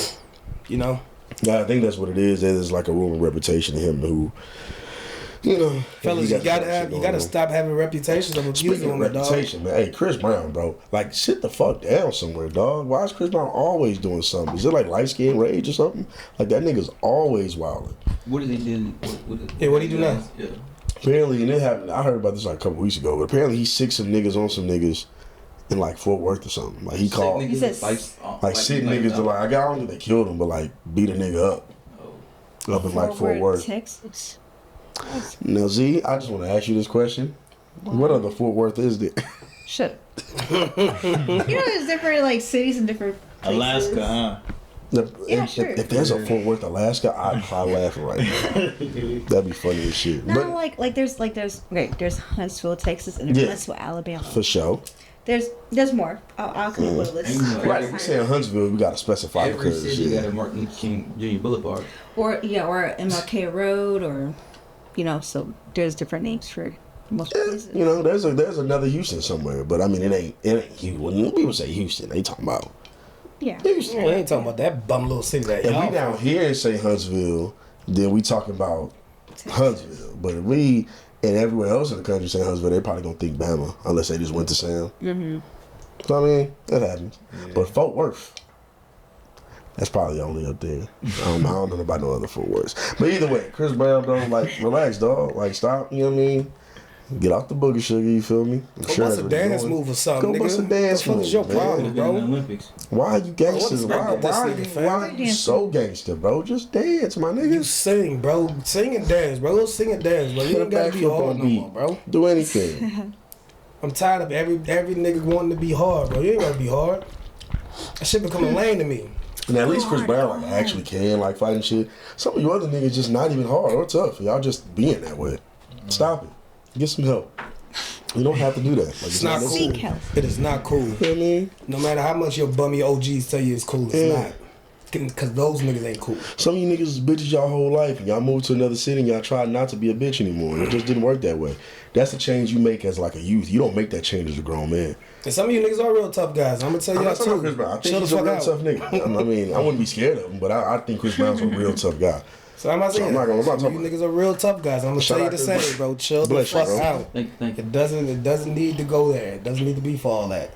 Speaker 2: You know?
Speaker 1: Yeah, I think that's what it is. There's like a ruling reputation of him who, you know.
Speaker 2: Fellas, you gotta stop having reputations of abusing women, dog.
Speaker 1: Reputation, man. Hey, Chris Brown, bro. Like, sit the fuck down somewhere, dog. Why is Chris Brown always doing something? Is it like light skin rage or something? Like, that nigga's always wilding.
Speaker 3: What did he do?
Speaker 2: What he do now?
Speaker 3: Yeah.
Speaker 1: Apparently, and it happened. I heard about this like a couple weeks ago, but apparently he sick some niggas on some niggas in like Fort Worth or something. Like he called,
Speaker 4: He says-
Speaker 1: like sick niggas to like, I don't think they killed him, but like beat a nigga up, up in like Fort Worth.
Speaker 4: Texas.
Speaker 1: Now, Z, I just want to ask you this question: what other Fort Worth is there?
Speaker 4: Shut up. You know, there's different like cities and different places.
Speaker 5: Alaska, huh?
Speaker 4: Yeah, sure.
Speaker 1: If there's a Fort Worth, Alaska, I'd cry laughing right now. That'd be funny as shit.
Speaker 4: No,
Speaker 1: But
Speaker 4: like there's there's Huntsville, Texas, and there's
Speaker 1: Yeah.
Speaker 4: Huntsville, Alabama.
Speaker 1: for sure.
Speaker 4: There's more. I'll come up with a list.
Speaker 1: Right, if we say Huntsville, we gotta specify
Speaker 3: Every
Speaker 1: because
Speaker 3: city
Speaker 1: yeah.
Speaker 3: got a Martin Luther King Jr. Boulevard.
Speaker 4: Or MLK Road, or so there's different names for most places.
Speaker 1: You know, there's another Houston somewhere, but I mean, it ain't Houston. When people say Houston, they talking about
Speaker 4: Yeah.
Speaker 1: Houston.
Speaker 2: Yeah, we ain't talking about that bum little city that
Speaker 1: If
Speaker 2: y'all
Speaker 1: we down
Speaker 2: from.
Speaker 1: here and say Huntsville, then we talking about Huntsville. But if we and everywhere else in the country say Huntsville, they probably gonna think Bama unless they just went to Sam. Mm-hmm. So I mean, that happens.
Speaker 5: Yeah.
Speaker 1: But Fort Worth, that's probably only up there. I don't know about no other Fort Worths. But either way, Chris Brown, bro, like relax, dog. Like stop. You know what I mean? Get off the boogie sugar. You feel me? I'm
Speaker 2: Go
Speaker 1: sure
Speaker 2: bust
Speaker 1: that's
Speaker 2: a
Speaker 1: what you're
Speaker 2: dance
Speaker 1: doing.
Speaker 2: move or something,
Speaker 1: Go
Speaker 2: nigga.
Speaker 1: bust a dance
Speaker 2: What the fuck is your
Speaker 1: move, man.
Speaker 2: problem,
Speaker 3: In the
Speaker 2: bro?
Speaker 3: Olympics.
Speaker 1: Why are you gangsters?
Speaker 2: What's wrong with this nigga, fam?
Speaker 1: Why are you so gangster, bro? Just dance, my
Speaker 2: You
Speaker 1: nigga.
Speaker 2: sing, bro. Sing and dance, bro. Go sing and dance, bro. You
Speaker 1: Put
Speaker 2: ain't
Speaker 1: a
Speaker 2: gotta be
Speaker 1: backflip
Speaker 2: hard
Speaker 1: on
Speaker 2: no
Speaker 1: beat.
Speaker 2: more, bro.
Speaker 1: Do anything.
Speaker 2: I'm tired of every nigga wanting to be hard, bro. You ain't gotta be hard. That shit becoming lame to me.
Speaker 1: And at least Chris Brown like actually can like fighting shit. Some of you other niggas just not even hard or tough. Y'all just being that way. Stop it. Get some help. You don't have to do that. Like,
Speaker 2: It's not cool.
Speaker 4: Seek help.
Speaker 2: It is not cool.
Speaker 1: You know what I mean?
Speaker 2: No matter how much your bummy OGs tell you it's cool, it's
Speaker 1: Yeah.
Speaker 2: not. Because those niggas ain't cool.
Speaker 1: Some of you niggas is bitches y'all whole life, and y'all moved to another city, and y'all tried not to be a bitch anymore. And it just didn't work that way. That's the change you make as like a youth. You don't make that change as a grown man.
Speaker 2: And some of you niggas are real tough guys. I'm gonna tell
Speaker 1: I'm
Speaker 2: y'all
Speaker 1: not talking about Chris
Speaker 2: too.
Speaker 1: Brown. I think
Speaker 2: Chill the
Speaker 1: he's a
Speaker 2: fuck
Speaker 1: real
Speaker 2: out.
Speaker 1: tough nigga. I mean, I wouldn't be scared of him, but I think Chris Brown's a real tough guy.
Speaker 2: So I'm not saying
Speaker 1: I'm not gonna- I'm not
Speaker 2: some of
Speaker 1: talking
Speaker 2: you niggas are real tough guys. I'm gonna
Speaker 1: Shout
Speaker 2: tell you
Speaker 1: out
Speaker 2: the
Speaker 1: to
Speaker 2: same,
Speaker 1: Bless-
Speaker 2: bro. Chill the
Speaker 1: Bless you,
Speaker 2: fuck
Speaker 1: bro.
Speaker 2: out.
Speaker 3: Thank you.
Speaker 2: It doesn't need to go there. It doesn't need to be for all that.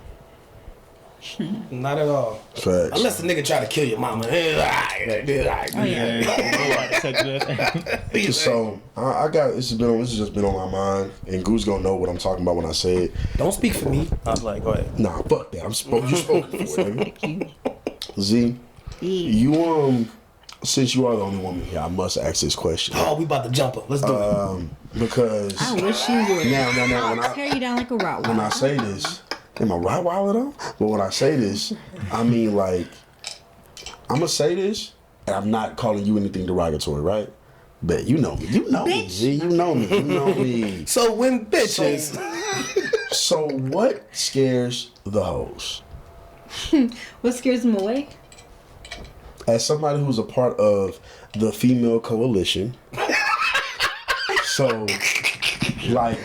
Speaker 2: Not at all.
Speaker 1: Facts.
Speaker 2: Unless the nigga try to kill your mama.
Speaker 4: Oh yeah.
Speaker 1: So I got this has just been on my mind, and Goose gonna know what I'm talking about when I say it.
Speaker 2: Don't speak for me. I was like, go ahead.
Speaker 1: Nah, fuck that. You spoken for it, nigga.
Speaker 4: Thank you.
Speaker 1: Z,
Speaker 4: Yeah.
Speaker 1: you since you are the only woman here, I must ask this question.
Speaker 2: Oh, we about to jump her. Let's do it.
Speaker 1: Because
Speaker 4: I wish you would.
Speaker 1: now when
Speaker 4: I'll tear you down like a rottweiler.
Speaker 1: when I say this, am I Rottweiler though? But when I say this, I mean like I'm gonna say this, and I'm not calling you anything derogatory, right? But you know me, me,
Speaker 4: Bitch.
Speaker 1: Z, you know me.
Speaker 2: So when bitches.
Speaker 1: So what scares the hoes?
Speaker 4: What scares them away?
Speaker 1: As somebody who's a part of the female coalition, so like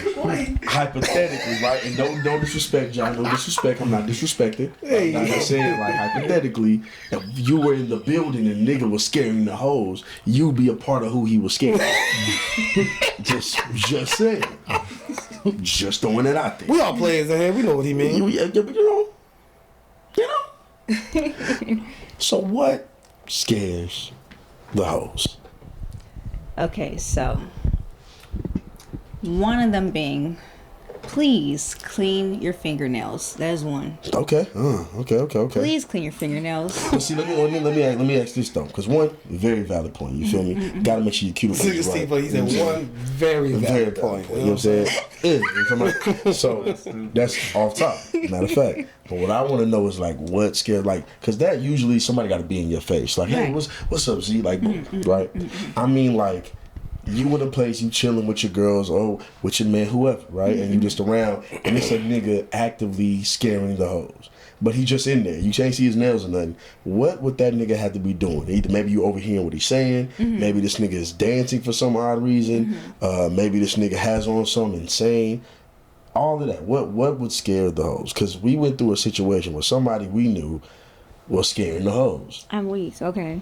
Speaker 1: hypothetically, right? And no disrespect, John. No disrespect. I'm not disrespecting. I'm not just saying like hypothetically, if you were in the building and nigga was scaring the hoes, you'd be a part of who he was scaring. just saying. Just throwing it out there.
Speaker 2: We all players in here. We know what he mean.
Speaker 1: You know. So what scares the hoes?
Speaker 4: Okay, so one of them being, please clean your fingernails. That is one.
Speaker 1: Okay. Okay.
Speaker 4: Please clean your fingernails.
Speaker 1: But see, let me ask this though, because one very valid point. You feel me? Got to make sure your cuticles
Speaker 2: Look at
Speaker 1: is right.
Speaker 2: Steve, he said one very
Speaker 1: Very
Speaker 2: valid
Speaker 1: point.
Speaker 2: point.
Speaker 1: You know what I'm saying? Yeah, you feel me? So that's off top. Matter of fact. But what I want to know is like what scared, like, because that usually somebody got to be in your face. Like, hey,
Speaker 4: Right.
Speaker 1: what's up, Z? Like, boom, right? I mean, like, you in a place, you chilling with your girls or with your man, whoever, right? And you just around, and it's a nigga actively scaring the hoes. but he just in there. You can't see his nails or nothing. What would that nigga have to be doing? Either maybe you overhearing what he's saying. Maybe this nigga is dancing for some odd reason. Maybe this nigga has on something insane. All of that. What would scare the hoes? Because we went through a situation where somebody we knew was scaring the hoes.
Speaker 4: I'm weak. Okay.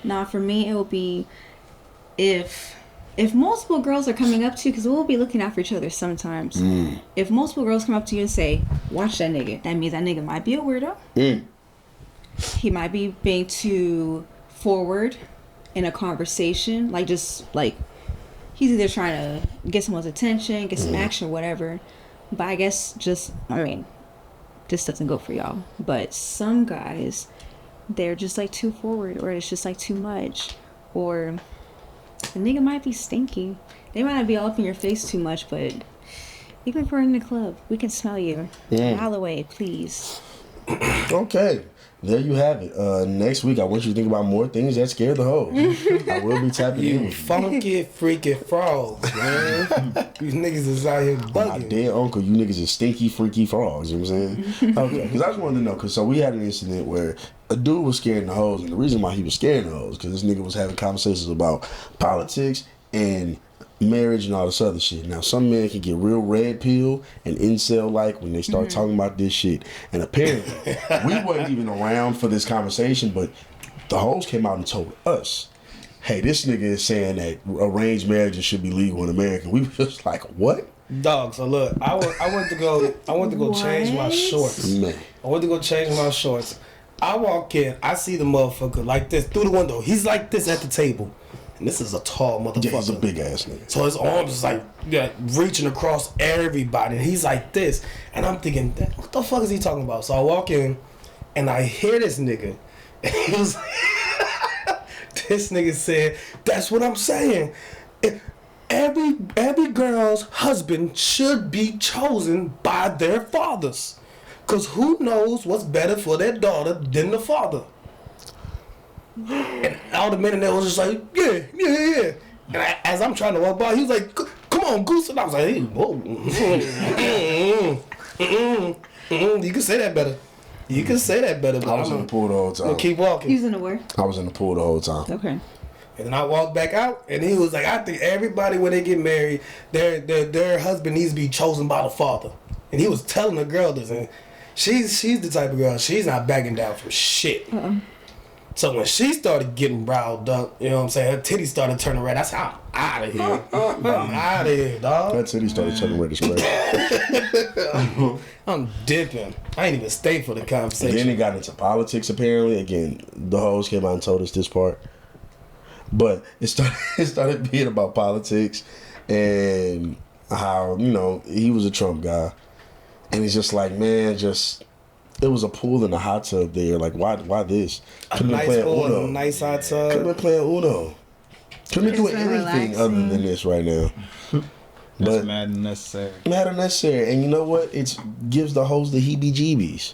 Speaker 4: Now for me, it will be if multiple girls are coming up to you, because we'll be looking out for each other sometimes. If multiple girls come up to you and say, "Watch that nigga," that means that nigga might be a weirdo. He might be being too forward in a conversation, like just like he's either trying to get someone's attention, get some action, whatever. But I guess this doesn't go for y'all. But some guys, they're just like too forward, or it's just like too much, or the nigga might be stinky. They might not be all up in your face too much, but even if we're in the club, we can smell you. Mile away, please.
Speaker 1: Okay. There you have it. Next week, I want you to think about more things that scare the hoes. I will be tapping in
Speaker 2: You
Speaker 1: with you.
Speaker 2: funky, freaky frogs, man. These niggas is out here
Speaker 1: My
Speaker 2: bugging.
Speaker 1: dead uncle, you niggas is stinky, freaky frogs. You know what I'm saying? Okay. Because I just wanted to know. Because so we had an incident where a dude was scaring the hoes. And the reason why he was scaring the hoes, because this nigga was having conversations about politics and marriage and all this other shit. Now, some men can get real red pill and incel-like when they start talking about this shit. And apparently, we wasn't even around for this conversation, but the hoes came out and told us, hey, this nigga is saying that arranged marriages should be legal in America. We were just like, what?
Speaker 2: Dog, so look, I went to go change my
Speaker 4: What?
Speaker 2: shorts.
Speaker 1: Man.
Speaker 2: I went to go change my shorts. I walk in, I see the motherfucker like this through the window. He's like this at the table. And this is a tall motherfucker.
Speaker 1: Yeah, he's a big ass nigga.
Speaker 2: So his arms is like reaching across everybody. And he's like this. And I'm thinking, what the fuck is he talking about? So I walk in and I hear this nigga. And he was this nigga said, that's what I'm saying. Every girl's husband should be chosen by their fathers. Because who knows what's better for their daughter than the father? And all the men in there was just like, yeah. And as I'm trying to walk by, he was like, come on, Goose. And I was like, hey, whoa. You can say that better. You can say that better. But
Speaker 1: I was in the pool the whole
Speaker 2: I'm gonna
Speaker 1: time.
Speaker 2: keep walking.
Speaker 4: He's in the where?
Speaker 1: I was in the pool the whole time.
Speaker 4: Okay.
Speaker 2: And then I walked back out, and he was like, I think everybody, when they get married, their husband needs to be chosen by the father. And he was telling the girl this, and she's the type of girl, she's not backing down for shit. So when she started getting riled up, you know what I'm saying, her titties started turning red. I said, I'm out of here. I'm out of here, dog.
Speaker 1: That titty started turning red as crazy.
Speaker 2: I'm dipping. I ain't even stay for the
Speaker 1: And then
Speaker 2: conversation.
Speaker 1: it got into politics, apparently. Again, the hoes came out and told us this part. But it started being about politics and how, you know, he was a Trump guy. And it's just like, man, it was a pool and a hot tub there. Like, why this?
Speaker 2: A nice pool and a nice hot
Speaker 1: Could
Speaker 2: tub.
Speaker 1: have been playing Uno. Could have been doing
Speaker 4: It's
Speaker 1: anything
Speaker 4: relaxing.
Speaker 1: other than this right now.
Speaker 5: That's
Speaker 1: But
Speaker 5: mad unnecessary.
Speaker 1: not unnecessary. And you know what? It gives the host the heebie-jeebies.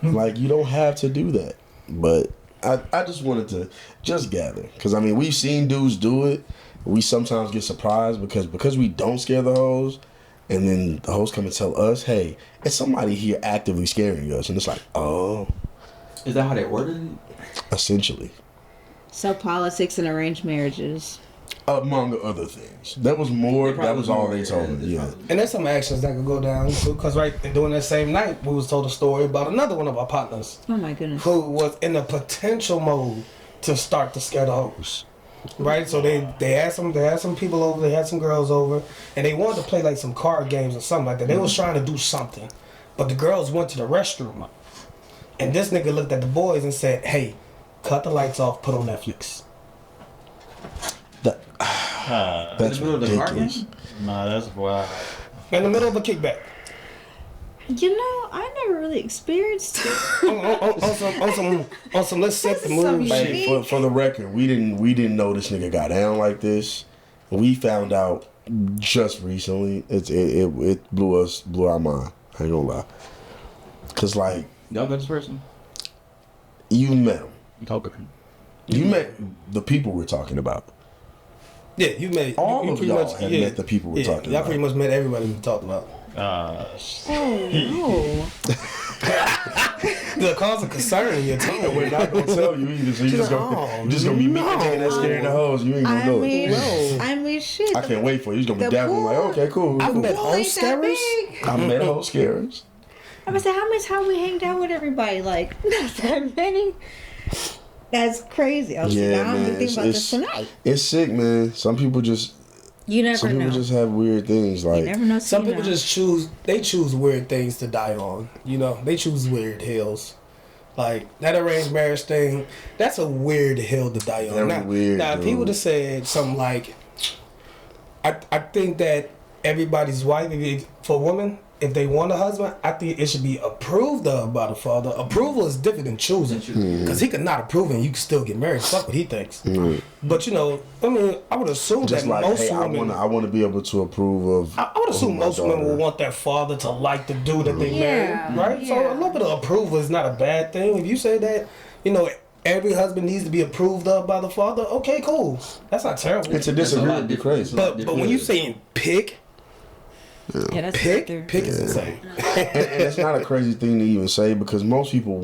Speaker 1: Like, you don't have to do that. But I just wanted to just gather. Because, I mean, we've seen dudes do it. We sometimes get surprised because we don't scare the hoes. And then the hosts come and tell us, hey, it's somebody here actively scaring us. And it's like, oh,
Speaker 3: Is that how they ordered it?
Speaker 1: essentially.
Speaker 4: So politics and arranged marriages.
Speaker 1: Among other things. That was more, that was all they told me. Yeah.
Speaker 2: And there's some actions that could go down. Because during that same night, we was told a story about another one of our partners
Speaker 4: Oh my goodness.
Speaker 2: who was in a potential mode to start to scare the hoes. Right, so they had some people over, they had some girls over, and they wanted to play like some card games or something like that. They was trying to do something, but the girls went to the restroom, and this nigga looked at the boys and said, "Hey, cut the lights off, put on Netflix."
Speaker 1: That, that's
Speaker 3: In the middle of the car
Speaker 1: ridiculous.
Speaker 3: game?
Speaker 5: Nah, that's wild.
Speaker 2: In the middle of a kickback,
Speaker 4: You know, I never really experienced it.
Speaker 2: on some let's set the
Speaker 4: This is some
Speaker 2: mood
Speaker 4: shit.
Speaker 2: shit.
Speaker 1: Hey, for the record, we didn't know this nigga got down like this. We found out just recently. It blew our mind. I ain't gonna lie. Cause like
Speaker 3: Y'all got this person?
Speaker 1: you met him.
Speaker 3: Okay.
Speaker 1: You met the people we're talking about.
Speaker 2: Yeah, you met
Speaker 1: All
Speaker 2: you
Speaker 1: of
Speaker 2: pretty
Speaker 1: y'all
Speaker 2: much
Speaker 1: have met the people we're talking
Speaker 2: Y'all
Speaker 1: about.
Speaker 2: pretty much met everybody we talked about.
Speaker 4: Oh no.
Speaker 2: The cause of concern in your tone.
Speaker 1: We're not gonna tell you either, so you just gonna be me and that's scaring the hoes. You ain't gonna do it.
Speaker 4: I mean, shit.
Speaker 1: I can't wait for you. You're gonna be
Speaker 4: the
Speaker 1: dabbling like,
Speaker 4: pool-
Speaker 1: okay, cool.
Speaker 2: I've
Speaker 1: cool.
Speaker 2: met
Speaker 4: Pool
Speaker 2: whole
Speaker 4: ain't that
Speaker 2: scarers.
Speaker 4: big.
Speaker 1: I met whole scarers.
Speaker 4: I was saying, how much time we hanged out with everybody? Like, not that many. That's crazy. I was
Speaker 1: Yeah,
Speaker 4: like, I'm
Speaker 1: man,
Speaker 4: gonna think about this tonight.
Speaker 1: It's sick, man. Some people just have weird things.
Speaker 4: You
Speaker 1: Like
Speaker 4: never know.
Speaker 2: Some people just choose weird things to die on. You know, they choose weird hills. Like that arranged marriage thing, that's a weird hill to die on.
Speaker 1: Very weird,
Speaker 2: now
Speaker 1: dude.
Speaker 2: people just said something like, I think that everybody's wife, for women, if they want a husband, I think it should be approved of by the father. Approval is different than choosing, because he could not approve and you can still get married. Fuck what he thinks. But you know, I mean, I would assume
Speaker 1: just
Speaker 2: that
Speaker 1: like,
Speaker 2: most
Speaker 1: hey,
Speaker 2: women.
Speaker 1: I want to be able to approve of.
Speaker 2: I would assume
Speaker 1: my
Speaker 2: most women
Speaker 1: daughter.
Speaker 2: will want their father to like the dude that they
Speaker 4: Yeah,
Speaker 2: married, right? So
Speaker 4: yeah.
Speaker 2: a little bit of approval is not a bad thing. If you say that, you know, every husband needs to be approved of by the father, okay, cool. That's not terrible.
Speaker 1: And to disagree would be crazy.
Speaker 2: but when you saying pick
Speaker 4: Yeah, that's
Speaker 2: pick is insane.
Speaker 1: And it's not a crazy thing to even say because most people,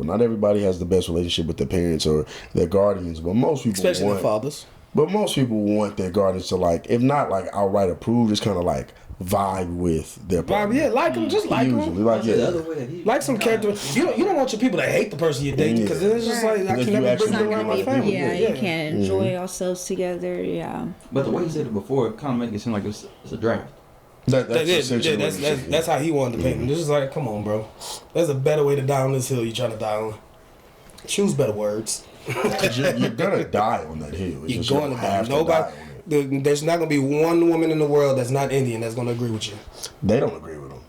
Speaker 1: not everybody has the best relationship with their parents or their guardians, but most people
Speaker 2: Especially
Speaker 1: want,
Speaker 2: the fathers.
Speaker 1: But most people want their guardians to like, if not like outright approve, just kind of like vibe with their partner.
Speaker 2: Yeah, like them, just like
Speaker 1: Usually,
Speaker 2: them.
Speaker 1: like
Speaker 3: The other way that he
Speaker 2: Like some character. You don't want your people to hate the person you're dating because then it's just like, I
Speaker 1: If
Speaker 2: can
Speaker 1: you
Speaker 2: never
Speaker 1: actually
Speaker 2: bring them
Speaker 1: bring
Speaker 2: around my
Speaker 1: them
Speaker 2: family.
Speaker 4: Yeah, you can enjoy ourselves together. Yeah.
Speaker 3: But the way he said it before, it kind of make it seem like it's a draft.
Speaker 1: That's essentially what it is.
Speaker 2: That's how he wanted to paint him. This is like, come on, bro. There's a better way to die on this hill you're trying to die on. Choose better words.
Speaker 1: 'Cause you're gonna die on that hill. It's
Speaker 2: You're
Speaker 1: just you
Speaker 2: going to
Speaker 1: don't
Speaker 2: die.
Speaker 1: have
Speaker 2: Nobody.
Speaker 1: die on it.
Speaker 2: There's not going to be one woman in the world that's not Indian that's going to agree with you.
Speaker 1: They don't agree with them.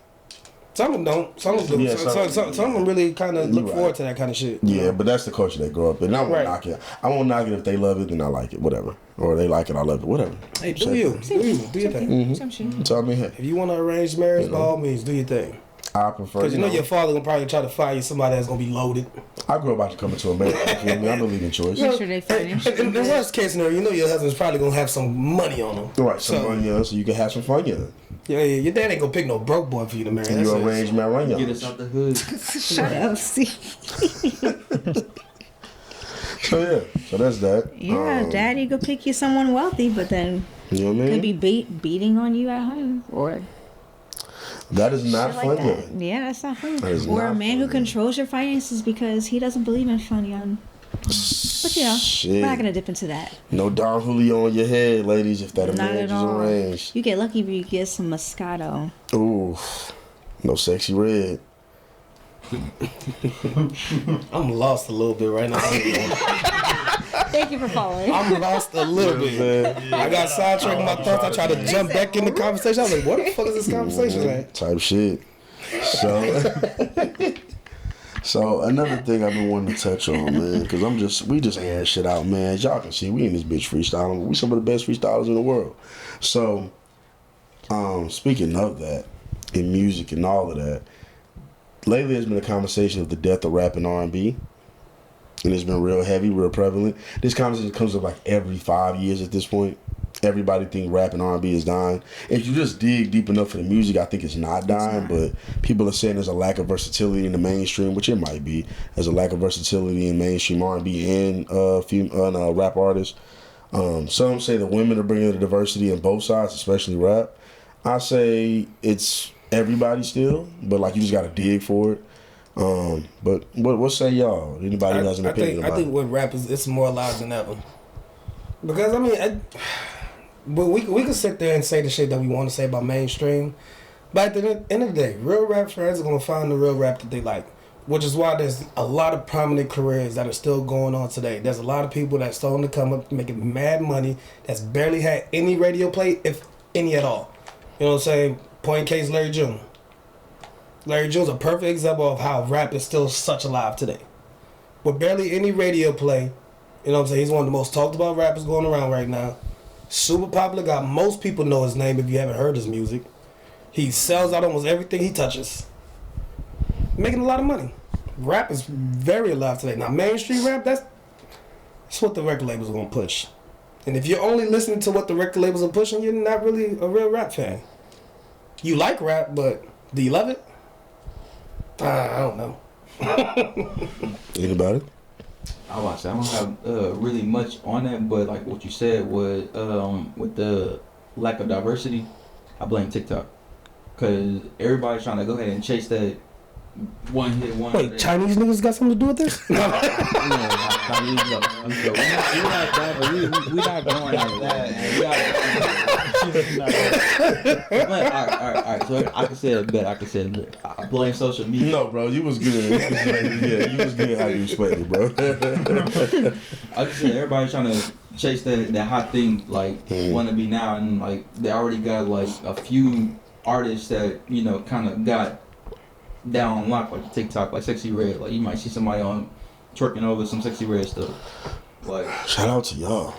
Speaker 2: Some of them don't. Some of them do.
Speaker 1: Yeah,
Speaker 2: some of them really kind of look
Speaker 1: You're
Speaker 2: forward
Speaker 1: right.
Speaker 2: to that kind of shit.
Speaker 1: Yeah, but that's the culture they grow up in. I won't
Speaker 2: Right.
Speaker 1: knock it. I won't knock it if they love it, then I like it. Whatever. Or they like it, I love it. Whatever.
Speaker 2: Hey, do you. Do your thing.
Speaker 4: Some shit.
Speaker 1: Tell me, hey,
Speaker 2: If you want to arrange marriage, by all means, do your thing.
Speaker 1: I prefer.
Speaker 2: Because you know your father going to probably try to find you somebody that's going to be loaded.
Speaker 1: I grew up about to come into America. You feel me? I believe in choice.
Speaker 4: Make sure they finish.
Speaker 2: In the worst case scenario, you know your husband's probably going to have some money on him.
Speaker 1: Right, some fun, yeah, so you can have some fun, yeah.
Speaker 2: Yeah, your dad ain't going to pick no broke boy for you to marry.
Speaker 1: And
Speaker 2: That's
Speaker 1: you
Speaker 2: it.
Speaker 1: arrange my run,
Speaker 3: Get us out the hood.
Speaker 4: Shut up, see.
Speaker 1: So yeah, so that's that.
Speaker 4: Yeah, daddy go pick you someone wealthy, but then
Speaker 1: You know what I
Speaker 4: could
Speaker 1: mean?
Speaker 4: be beating on you at home, or
Speaker 1: That is not
Speaker 4: shit
Speaker 1: fun,
Speaker 4: like that.
Speaker 1: yeah.
Speaker 4: Yeah, that's not fun.
Speaker 1: That is
Speaker 4: Or a
Speaker 1: not
Speaker 4: man who
Speaker 1: fun.
Speaker 4: controls your finances because he doesn't believe in fun young. But you know,
Speaker 1: Shit.
Speaker 4: we're not gonna dip into that.
Speaker 1: No Don Julio on your head, ladies, if that
Speaker 4: Not
Speaker 1: marriage
Speaker 4: at
Speaker 1: is
Speaker 4: all.
Speaker 1: arranged.
Speaker 4: You get lucky if you get some Moscato.
Speaker 1: Ooh, no sexy red.
Speaker 2: I'm lost a little bit right now.
Speaker 4: Thank you for following.
Speaker 2: I'm lost a little bit. I got sidetracked in my thoughts. I tried to jump back in the conversation. I was like, what the fuck is this conversation at?
Speaker 1: Type shit. So another thing I've been wanting to touch on, man, because we just airing shit out, man. As y'all can see, we in this bitch freestyling. We some of the best freestylers in the world. So, speaking of that, in music and all of that, lately there's been a conversation of the death of rap and R&B. And it's been real heavy, real prevalent. This conversation comes up like every 5 years at this point. Everybody think rap and R&B is dying. If you just dig deep enough for the music, I think it's not dying. But people are saying there's a lack of versatility in the mainstream, which it might be. There's a lack of versatility in mainstream R&B and rap artists. Some say that women are bringing the diversity in both sides, especially rap. I say it's everybody still, but like you just got to dig for it. But what say y'all? Anybody has an opinion
Speaker 2: I
Speaker 1: about
Speaker 2: think
Speaker 1: it?
Speaker 2: with rap it's more alive than ever. Because I mean, but we could sit there and say the shit that we want to say about mainstream, but at the end of the day, real rap fans are gonna find the real rap that they like, which is why there's a lot of prominent careers that are still going on today. There's a lot of people that's starting to come up making mad money that's barely had any radio play, if any at all. You know what I'm saying? Point case, Larry June. Larry June's a perfect example of how rap is still such alive today. With barely any radio play, you know what I'm saying? He's one of the most talked about rappers going around right now. Super popular guy. Most people know his name if you haven't heard his music. He sells out almost everything he touches. Making a lot of money. Rap is very alive today. Now, mainstream rap, that's what the record labels are going to push. And if you're only listening to what the record labels are pushing, you're not really a real rap fan. You like rap, but do you love it? I don't know.
Speaker 1: Anybody?
Speaker 3: I watched that. I don't have really much on that, but like what you said was with the lack of diversity, I blame TikTok. Because everybody's trying to go ahead and chase that one hit one.
Speaker 2: Wait, Chinese niggas got something to do with this?
Speaker 3: We're not going like that. All right. So I can say it better. I blame social media.
Speaker 1: No, bro, you was good. You was good how you explained it, bro.
Speaker 3: I can say everybody's trying to chase that hot thing, like want to be now, and like they already got like a few artists that kind of got down on lock, like TikTok, like Sexy Red. Like you might see somebody on twerking over some Sexy Red stuff. Like
Speaker 1: shout out to y'all.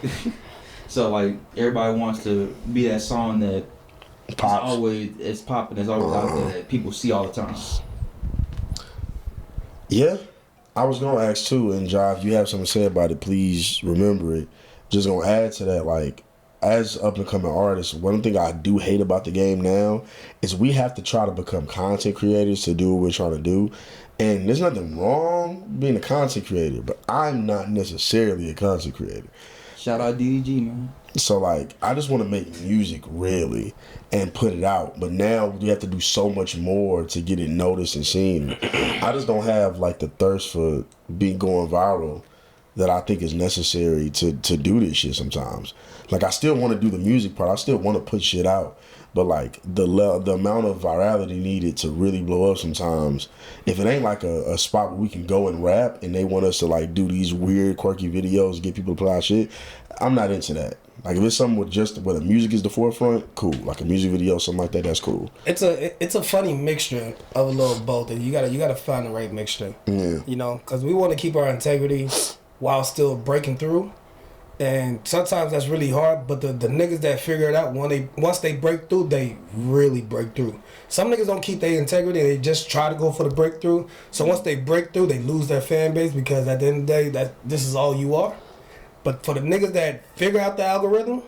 Speaker 3: So like everybody wants to be that song that it's popping, it's always out there that people see all the time.
Speaker 1: Yeah, I was gonna ask too, and Josh, if you have something to say about it, please remember it. Just gonna add to that, like, as up and coming artists, one thing I do hate about the game now is we have to try to become content creators to do what we're trying to do. And there's nothing wrong being a content creator, but I'm not necessarily a content creator.
Speaker 3: Shout out DDG, man.
Speaker 1: So like, I just want to make music really and put it out. But now we have to do so much more to get it noticed and seen. I just don't have like the thirst for going viral that I think is necessary to do this shit sometimes. Like, I still want to do the music part. I still want to put shit out. But like the amount of virality needed to really blow up sometimes, if it ain't like a spot where we can go and rap and they want us to like do these weird quirky videos, get people to play our shit, I'm not into that. Like if it's something where the music is the forefront, cool. Like a music video, something like that, that's cool.
Speaker 2: It's a funny mixture of a little both, and you gotta find the right mixture.
Speaker 1: Yeah.
Speaker 2: Because we want to keep our integrity while still breaking through. And sometimes that's really hard, but the niggas that figure it out, once they break through, they really break through. Some niggas don't keep their integrity, they just try to go for the breakthrough. So once they break through, they lose their fan base because at the end of the day, this is all you are. But for the niggas that figure out the algorithm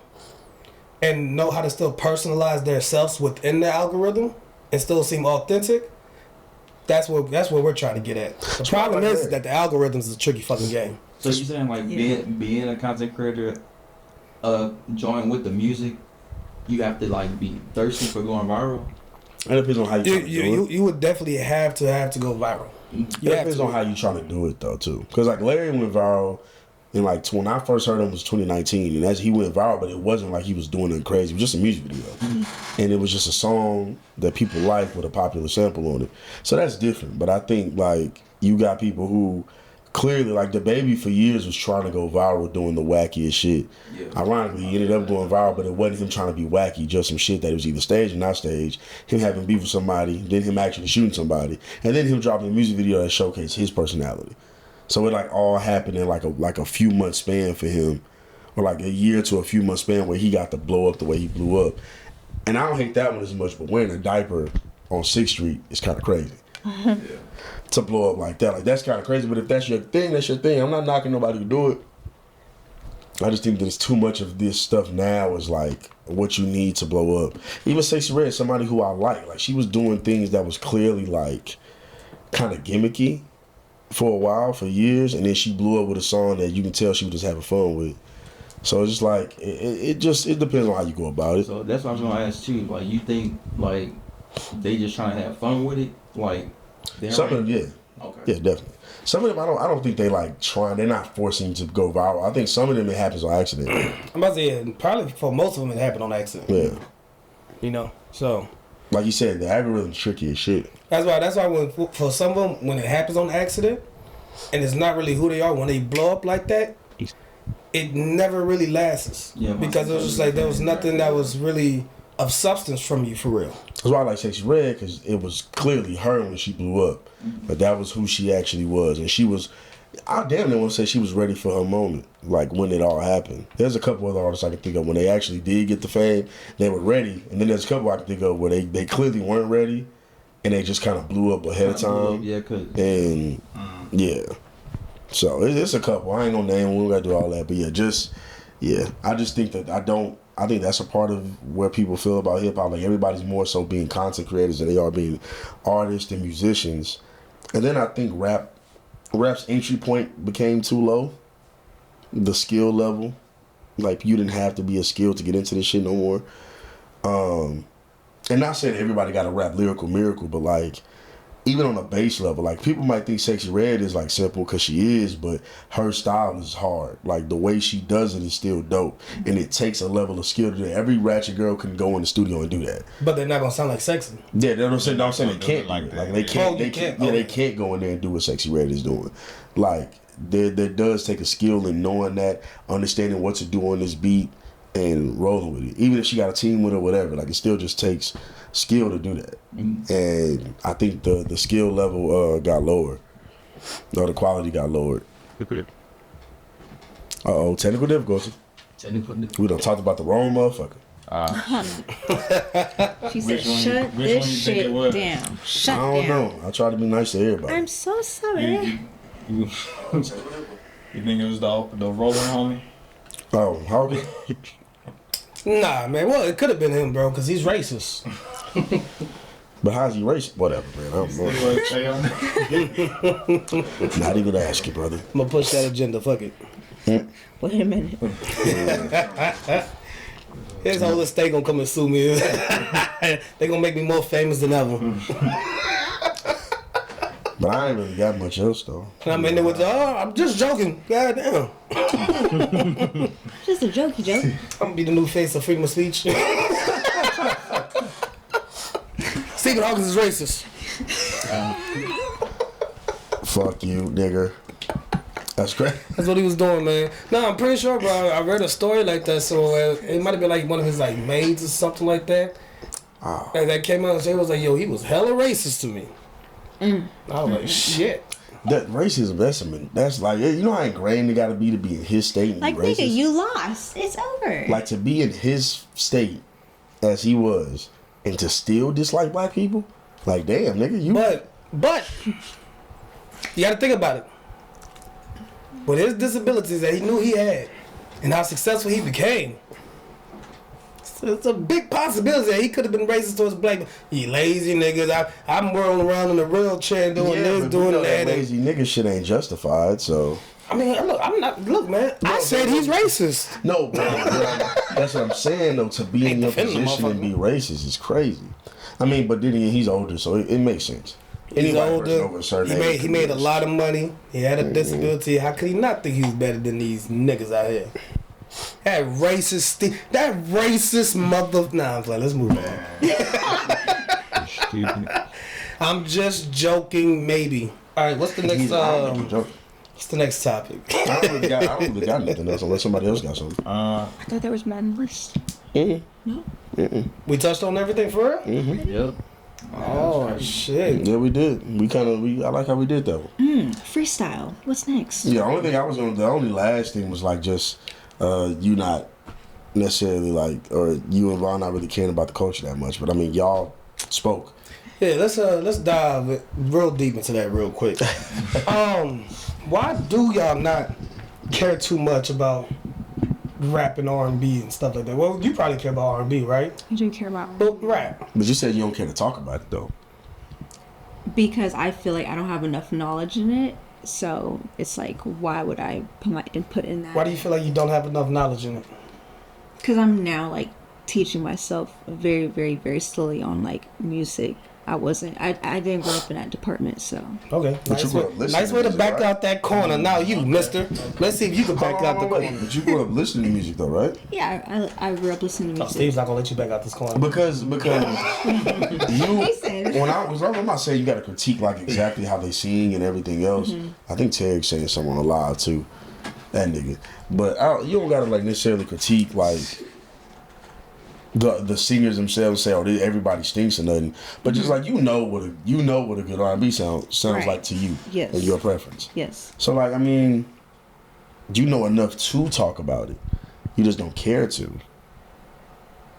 Speaker 2: and know how to still personalize their selves within the algorithm and still seem authentic, that's what we're trying to get at. The problem is that the algorithm is a tricky fucking game.
Speaker 3: So you saying like being a content creator, join with the music, you have to like be thirsty for going viral?
Speaker 1: It depends on how you trying to do it.
Speaker 2: You would definitely have to go viral.
Speaker 1: It depends on how you trying to do it though too. Because like Larry went viral, and like when I first heard him was 2019, and he went viral, but it wasn't like he was doing nothing crazy. It was just a music video, and it was just a song that people liked with a popular sample on it. So that's different. But I think like you got people who clearly, like the baby for years was trying to go viral doing the wackiest shit. Yeah. Ironically, he ended up going viral, but it wasn't him trying to be wacky, just some shit that was either staged or not staged. Him having beef with somebody, then him actually shooting somebody, and then him dropping a music video that showcased his personality. So it like all happened in like a few month span for him, or like a year to a few month span where he got to blow up the way he blew up. And I don't hate that one as much, but wearing a diaper on 6th Street is kind of crazy. Yeah. To blow up like that. Like, that's kind of crazy. But if that's your thing, that's your thing. I'm not knocking nobody to do it. I just think that it's too much of this stuff now is like what you need to blow up. Even Sexy Red, somebody who I like she was doing things that was clearly like kind of gimmicky for a while, for years, and then she blew up with a song that you can tell she was just having fun with. So it's just like it depends on how you go about it.
Speaker 3: So that's what I was gonna ask too. Like, you think like they just trying to have fun with it? Like,
Speaker 1: some of them, yeah. Okay. Yeah, definitely. Some of them, I don't think they like trying. They're not forcing you to go viral. I think some of them it happens on accident.
Speaker 2: I'm about to say, probably for most of them it happened on accident. Yeah. So. Like
Speaker 1: you said, the algorithm's tricky as shit.
Speaker 2: That's why when, for some of them, when it happens on accident, and it's not really who they are, when they blow up like that, it never really lasts. Yeah. Because it was just like there was nothing that was really of substance from you for real.
Speaker 1: That's why I like Sexy Red, because it was clearly her when she blew up. But that was who she actually was. And she was, I damn near want to say she was ready for her moment, like when it all happened. There's a couple other artists I can think of when they actually did get the fame, they were ready. And then there's a couple I can think of where they clearly weren't ready, and they just kind of blew up ahead of time.
Speaker 3: Yeah,
Speaker 1: yeah. So it's a couple. I ain't gonna name them, we don't gotta do all that. But yeah, just Yeah, I just think that I think that's a part of where people feel about hip hop. Like everybody's more so being content creators than they are being artists and musicians. And then I think rap's entry point became too low. The skill level, like you didn't have to be a skill to get into this shit no more. And not saying everybody got to rap lyrical miracle, but like even on a base level, like people might think Sexy Red is like simple because she is, but her style is hard. Like the way she does it is still dope, and it takes a level of skill to do it. Every ratchet girl can go in the studio and do that.
Speaker 2: But they're not gonna sound like sexy.
Speaker 1: Yeah, they don't say. No, I'm saying they can't like that. Like they can't. They can't. Yeah,
Speaker 2: Oh.
Speaker 1: they can't go in there and do what Sexy Red is doing. Like there does take a skill in knowing that, understanding what to do on this beat, and rolling with it. Even if she got a team with her, whatever. Like it still just takes skill to do that. And I think the skill level got lowered. No, the quality got lowered. Technical difficulty. We done talked about the wrong motherfucker.
Speaker 4: She said, shut this shit down. Shut down.
Speaker 1: I don't know. I try to be nice to everybody.
Speaker 4: I'm so sorry.
Speaker 5: You think it was the rolling homie?
Speaker 1: Oh, how?
Speaker 2: Nah, man. Well, it could have been him, bro, because he's racist.
Speaker 1: But how's he racist? Whatever, man. I don't know. Not even ask you, brother.
Speaker 2: I'm gonna push that agenda. Fuck it.
Speaker 4: Wait a minute.
Speaker 2: His whole estate gonna come and sue me. They gonna make me more famous than ever.
Speaker 1: But I ain't really got much else though.
Speaker 2: And I'm in there with I'm just joking. God damn.
Speaker 4: Just a jokey joke.
Speaker 2: I'm gonna be the new face of freedom of speech. Stephen Hawking is racist.
Speaker 1: Fuck you, nigger. That's great.
Speaker 2: That's what he was doing, man. No, I'm pretty sure, bro. I read a story like that, so it might have been like one of his like maids or something like that.
Speaker 1: Oh.
Speaker 2: And that came out and she was like, "Yo, he was hella racist to me." I was like, "Shit."
Speaker 1: That racism, that's like, you know how ingrained it got to be in his state and
Speaker 4: Like,
Speaker 1: be racist?
Speaker 4: nigga, you lost. It's over.
Speaker 1: Like to be in his state as he was and to still dislike black people? Like, damn, nigga, you...
Speaker 2: But, you gotta think about it. With his disabilities that he knew he had and how successful he became, it's a big possibility that he could have been racist towards black people. You lazy niggas, I'm whirling around in a wheelchair doing this,
Speaker 1: but
Speaker 2: doing
Speaker 1: you know
Speaker 2: that.
Speaker 1: lazy nigga shit ain't justified, so...
Speaker 2: I mean, look, man, I said he's racist.
Speaker 1: No, but that's what I'm saying, though. To be in your position and be racist is crazy. I mean, but then he's older, so it makes sense.
Speaker 2: He's
Speaker 1: Anybody
Speaker 2: older.
Speaker 1: over a certain age
Speaker 2: He made a lot of money. He had a disability. How could he not think he was better than these niggas out here? That racist mother. Nah, I'm like, let's move on. I'm just joking, maybe. All right, what's the next? What's the next topic?
Speaker 1: I don't really got nothing else unless somebody else got something.
Speaker 4: I thought there was Madden list. No.
Speaker 2: We touched on everything for real?
Speaker 3: Yep.
Speaker 2: Oh shit!
Speaker 1: Yeah, we did. I like how we did that one.
Speaker 4: Freestyle. What's next?
Speaker 1: Yeah, the only last thing was like just you not necessarily like, or you and Ron not really caring about the culture that much. But I mean, y'all spoke.
Speaker 2: Yeah, let's dive real deep into that real quick. Why do y'all not care too much about rap and R&B and stuff like that? Well, you probably care about R&B, right?
Speaker 4: I do care about
Speaker 2: But rap.
Speaker 1: But you said you don't care to talk about it though.
Speaker 4: because I feel like I don't have enough knowledge in it. So it's like, why would I put my input in that?
Speaker 2: Why do you feel like you don't have enough knowledge in it?
Speaker 4: Because I'm now like teaching myself very, very, very slowly on like music. I didn't grow up in that department, so.
Speaker 2: Okay. Nice way to back out that corner. Now you, mister. Let's see if you can back out the corner.
Speaker 1: But you grew up listening to music though, right?
Speaker 4: Yeah, I grew up listening to music.
Speaker 2: Steve's not gonna let you back out this corner.
Speaker 1: Because you,
Speaker 4: Listen.
Speaker 1: I'm not saying you got to critique like exactly how they sing and everything else. I think Terry's saying something on the live too, that nigga. But you don't gotta like necessarily critique like the singers themselves say, "Oh, everybody stinks or nothing." But just like you know what a good R&B sounds
Speaker 4: Right.
Speaker 1: like to you,
Speaker 4: Yes.
Speaker 1: and your preference.
Speaker 4: Yes.
Speaker 1: So like, I mean, you know enough to talk about it. You just don't care to.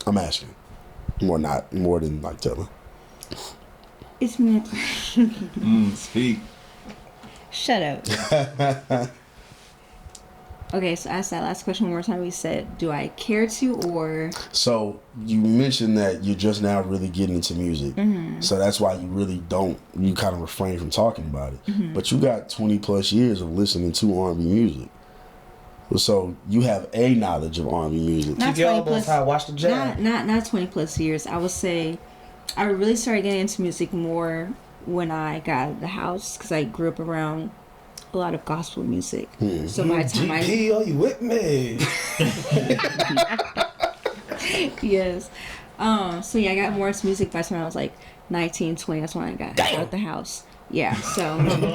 Speaker 1: I'm asking. More than like telling.
Speaker 4: It's me.
Speaker 5: Speak.
Speaker 4: Shut up. Okay, so ask that last question one more time. We said, do I care to or?
Speaker 1: So you mentioned that you're just now really getting into music, so that's why you kind of refrain from talking about it. But you got 20 plus years of listening to R&B music, so you have a knowledge of R&B music.
Speaker 4: Not
Speaker 2: Keep your
Speaker 4: 20
Speaker 2: elbows
Speaker 4: plus.
Speaker 2: high. Watch the jab.
Speaker 4: Not 20 plus years. I would say, I really started getting into music more when I got out of the house because I grew up around a lot of gospel music. So by the time
Speaker 2: GP, are you with me?
Speaker 4: yes. So yeah, I got more into music by the time I was like 19, 20. That's when I got out of the house. Yeah. So.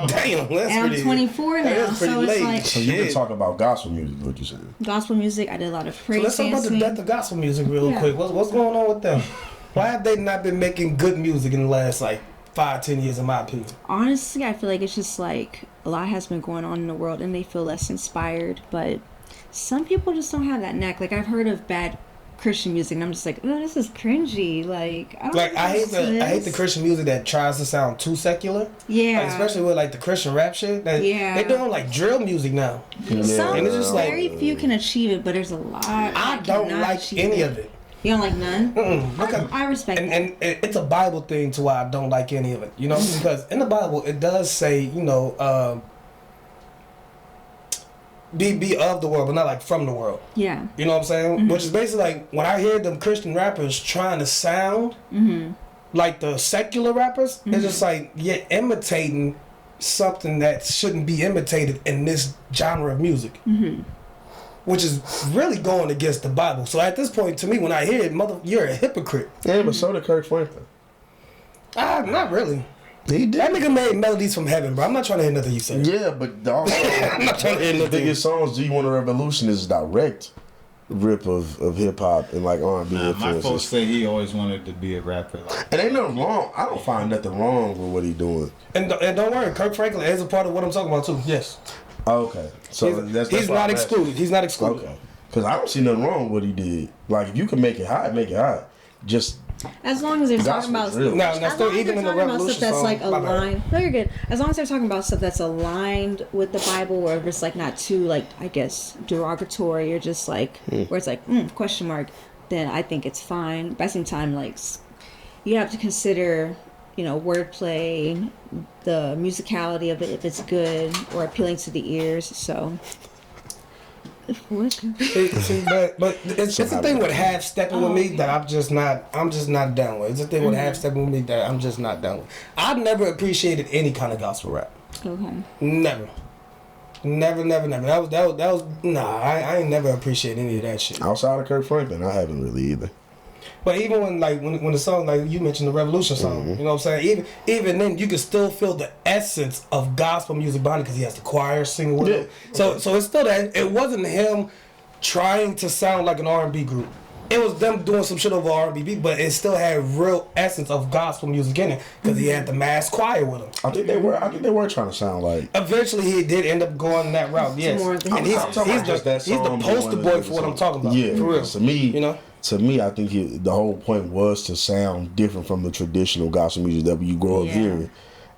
Speaker 2: Damn, that's
Speaker 4: And I'm 24 now,
Speaker 2: that's pretty
Speaker 4: so it's
Speaker 2: late.
Speaker 4: like
Speaker 1: So you can talk about gospel music, what you saying?
Speaker 4: gospel music. I did a lot of
Speaker 2: So
Speaker 4: praise
Speaker 2: let's talk about the
Speaker 4: dancing.
Speaker 2: death of gospel music real
Speaker 4: Yeah.
Speaker 2: quick. What's going on with them? Why have they not been making good music in the last like 5-10 years, in my opinion?
Speaker 4: Honestly, I feel like it's just like a lot has been going on in the world and they feel less inspired, but some people just don't have that knack. Like I've heard of bad Christian music and I'm just like, oh, this is cringy. Like I don't
Speaker 2: Like I hate
Speaker 4: listen to
Speaker 2: the
Speaker 4: this.
Speaker 2: Christian music that tries to sound too secular.
Speaker 4: Yeah.
Speaker 2: Like, especially with like the Christian rap shit.
Speaker 4: Yeah.
Speaker 2: They're doing like drill music now.
Speaker 4: Some
Speaker 2: And it's just like-
Speaker 4: very few can achieve it, but there's a lot.
Speaker 2: I
Speaker 4: that
Speaker 2: don't
Speaker 4: cannot
Speaker 2: like
Speaker 4: achieve
Speaker 2: any of it.
Speaker 4: You don't like none?
Speaker 2: Because
Speaker 4: I respect that.
Speaker 2: and it's a Bible thing to why I don't like any of it. You know, because in the Bible it does say, you know, be of the world, but not like from the world.
Speaker 4: Yeah.
Speaker 2: You know what I'm saying? Which is basically like when I hear them Christian rappers trying to sound like the secular rappers, it's just like you're imitating something that shouldn't be imitated in this genre of music. Which is really going against the Bible. So at this point, to me, when I hear it, you're a hypocrite.
Speaker 1: Yeah, but so did Kirk Franklin.
Speaker 2: Not really.
Speaker 1: He did.
Speaker 2: That nigga made melodies from heaven, bro. I'm not trying to hear nothing you say.
Speaker 1: Yeah, but also,
Speaker 2: I'm not trying to hear
Speaker 1: the
Speaker 2: nothing.
Speaker 1: biggest songs, "Do You Want a Revolution," is direct rip of hip hop and like R&B
Speaker 5: My folks
Speaker 1: influences.
Speaker 5: say he always wanted to be a rapper. Like,
Speaker 1: And ain't nothing wrong. I don't find nothing wrong with what he's doing.
Speaker 2: And don't worry, Kirk Franklin is a part of what I'm talking about too. Yes,
Speaker 1: Okay, so that's
Speaker 2: he's
Speaker 1: why
Speaker 2: not
Speaker 1: I'm
Speaker 2: excluded. He's not
Speaker 1: asking.
Speaker 2: excluded.
Speaker 1: Okay, because I don't see nothing wrong with what he did. Like if you can make it hot, make it hot. Just
Speaker 4: As long as they're talking
Speaker 1: gospel
Speaker 4: about
Speaker 1: drill.
Speaker 2: Now,
Speaker 4: as
Speaker 2: still
Speaker 4: long as
Speaker 2: even
Speaker 4: they're
Speaker 2: in the
Speaker 4: talking about
Speaker 2: Revolution
Speaker 4: stuff that's
Speaker 2: song,
Speaker 4: like
Speaker 2: my bad.
Speaker 4: aligned. No, you're good. As long as they're talking about stuff that's aligned with the Bible, or if it's like not too like I guess derogatory, or just like where it's like question mark, then I think it's fine. But at the same time, like you have to consider, you know, wordplay, the musicality of it, if it's good or appealing to the ears. So. What?
Speaker 2: See, but it's the thing with half stepping with me that I'm just not down with. It's the thing with half stepping with me that I'm just not down with. I've never appreciated any kind of gospel rap.
Speaker 4: Okay.
Speaker 2: Never. That was nah. I ain't never appreciated any of that shit.
Speaker 1: outside of Kirk Franklin, I haven't really either.
Speaker 2: But even when the song, like you mentioned the Revolution song, you know what I'm saying? Even then, you can still feel the essence of gospel music behind it because he has the choir singing with him. So it's still that. It wasn't him trying to sound like an R&B group. It was them doing some shit over R&B beat, but it still had real essence of gospel music in it because he had the mass choir with him.
Speaker 1: I think they were trying to sound like.
Speaker 2: Eventually, he did end up going that route. Yes,
Speaker 4: more of the-
Speaker 2: and
Speaker 1: I'm talking about just that
Speaker 2: he's the
Speaker 1: song being
Speaker 2: poster
Speaker 1: one of
Speaker 2: boy
Speaker 1: the
Speaker 2: for what I'm
Speaker 1: songs.
Speaker 2: talking about.
Speaker 1: Yeah,
Speaker 2: for real.
Speaker 1: To me,
Speaker 2: You know?
Speaker 1: I think the whole point was to sound different from the traditional gospel music that you grow up
Speaker 4: Yeah.
Speaker 1: hearing,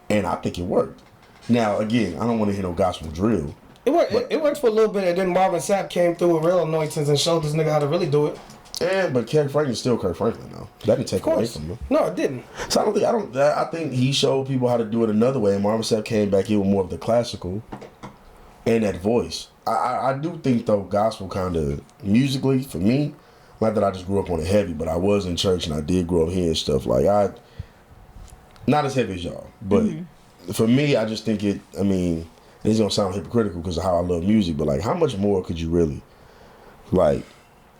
Speaker 1: and I think it worked. Now, again, I don't want to hear no gospel drill.
Speaker 2: It worked. It worked for a little bit, and then Marvin Sapp came through with real anointings and showed this nigga how to really do it.
Speaker 1: Yeah, but Kirk Franklin's still Kirk Franklin though. That didn't take
Speaker 2: Of
Speaker 1: away
Speaker 2: course.
Speaker 1: from him.
Speaker 2: No, it didn't.
Speaker 1: So I think he showed people how to do it another way, and Marvin Sapp came back in with more of the classical and that voice. I do think though gospel kind of musically for me, not that I just grew up on it heavy, but I was in church and I did grow up hearing stuff like not as heavy as y'all, but for me, I just think it. I mean, it's gonna sound hypocritical because of how I love music, but like, how much more could you really like?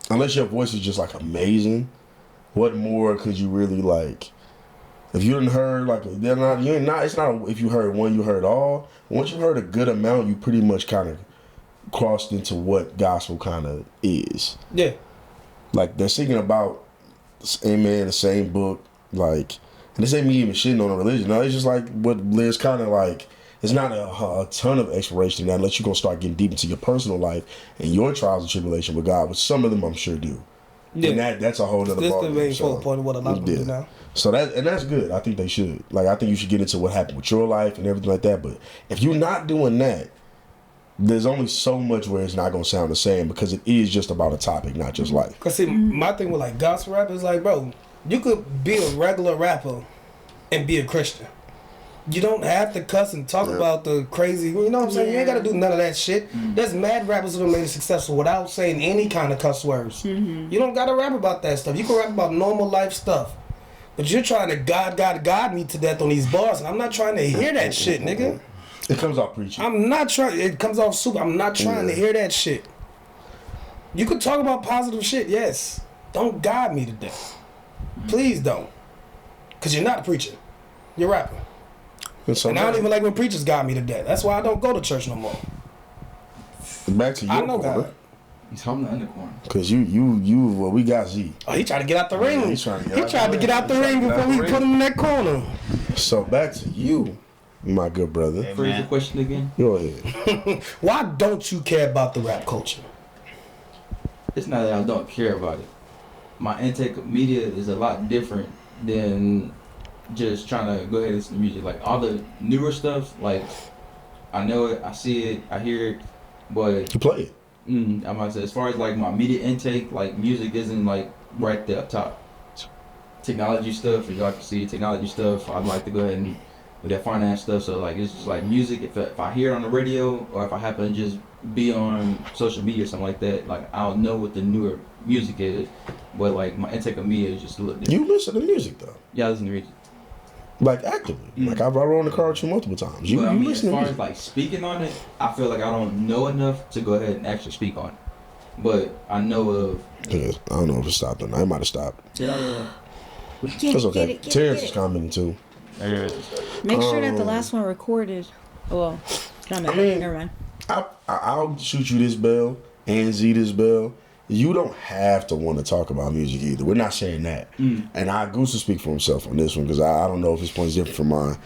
Speaker 1: Unless your voice is just like amazing, what more could you really like? If you didn't heard like it's not if you heard one, you heard all. Once you heard a good amount, you pretty much kind of crossed into what gospel kind of is.
Speaker 2: Yeah.
Speaker 1: Like they're singing about, amen, the same book, like, and this ain't me even shitting on a religion. No, it's just like what there's kind of like. It's not a ton of exploration in that unless you're going to start getting deep into your personal life and your trials and tribulation with God, which some of them I'm sure do.
Speaker 2: Yeah.
Speaker 1: And that's a whole other
Speaker 2: This is the
Speaker 1: ballgame.
Speaker 2: main focal point of what a lot of people do now.
Speaker 1: So that's good. I think they should. Like, I think you should get into what happened with your life and everything like that. But if you're not doing that, there's only so much where it's not gonna sound the same because it is just about a topic, not just life.
Speaker 2: Cause see, my thing with like gospel rap is like, bro, you could be a regular rapper and be a Christian. You don't have to cuss and talk about the crazy. You know what I'm saying? You ain't gotta do none of that shit. There's mad rappers who have made it successful without saying any kind of cuss words. You don't gotta rap about that stuff. You can rap about normal life stuff. But you're trying to God me to death on these bars, and I'm not trying to hear that shit, nigga.
Speaker 1: It comes out preachy.
Speaker 2: I'm not trying. It comes off super. I'm not trying to hear that shit. You could talk about positive shit, yes. Don't God me to death. Please don't. Cause you're not preaching. You're rapping. And I don't even like when preachers got me to death. That's why I don't go to church no more.
Speaker 1: Back to your
Speaker 2: I know
Speaker 1: corner.
Speaker 2: God.
Speaker 3: He's holding in the corner.
Speaker 1: Cause well, we got Z.
Speaker 2: Oh, he tried to get out the ring.
Speaker 1: he
Speaker 2: He
Speaker 1: tried
Speaker 2: tried to get out the ring before we put him in that corner.
Speaker 1: So back to you, my good brother.
Speaker 3: Hey, phrase the question again.
Speaker 1: Go ahead.
Speaker 2: Why don't you care about the rap culture?
Speaker 3: It's not that I don't care about it. My intake of media is a lot different than just trying to go ahead and listen to music. Like all the newer stuff, like I know it, I see it, I hear it, but
Speaker 1: You play it.
Speaker 3: I'm about to say, as far as like my media intake, like music isn't like right there up top. Technology stuff, as y'all can see, technology stuff. I'd like to go ahead and with that finance stuff. So like it's just like music. If I hear it on the radio or if I happen to just be on social media or something like that, like I'll know what the newer music is. But like my intake of media is just a little different.
Speaker 1: You listen to music though.
Speaker 3: Yeah, I listen to music.
Speaker 1: Like actively. Like I rode in the car with you multiple times. You
Speaker 3: But I mean, as
Speaker 1: listen to
Speaker 3: far
Speaker 1: music.
Speaker 3: as like speaking on it, I feel like I don't know enough to go ahead and actually speak on it. But I know of.
Speaker 1: Yeah, I don't know if it stopped or not. It might have stopped.
Speaker 3: Yeah.
Speaker 1: That's okay. Terrence is commenting too.
Speaker 4: Make sure that the last one recorded. Well, never mind.
Speaker 1: I'll shoot you this bell and Z this bell. You don't have to want to talk about music either. We're not saying that. And Goose will speak for himself on this one because I don't know if his point is different from mine.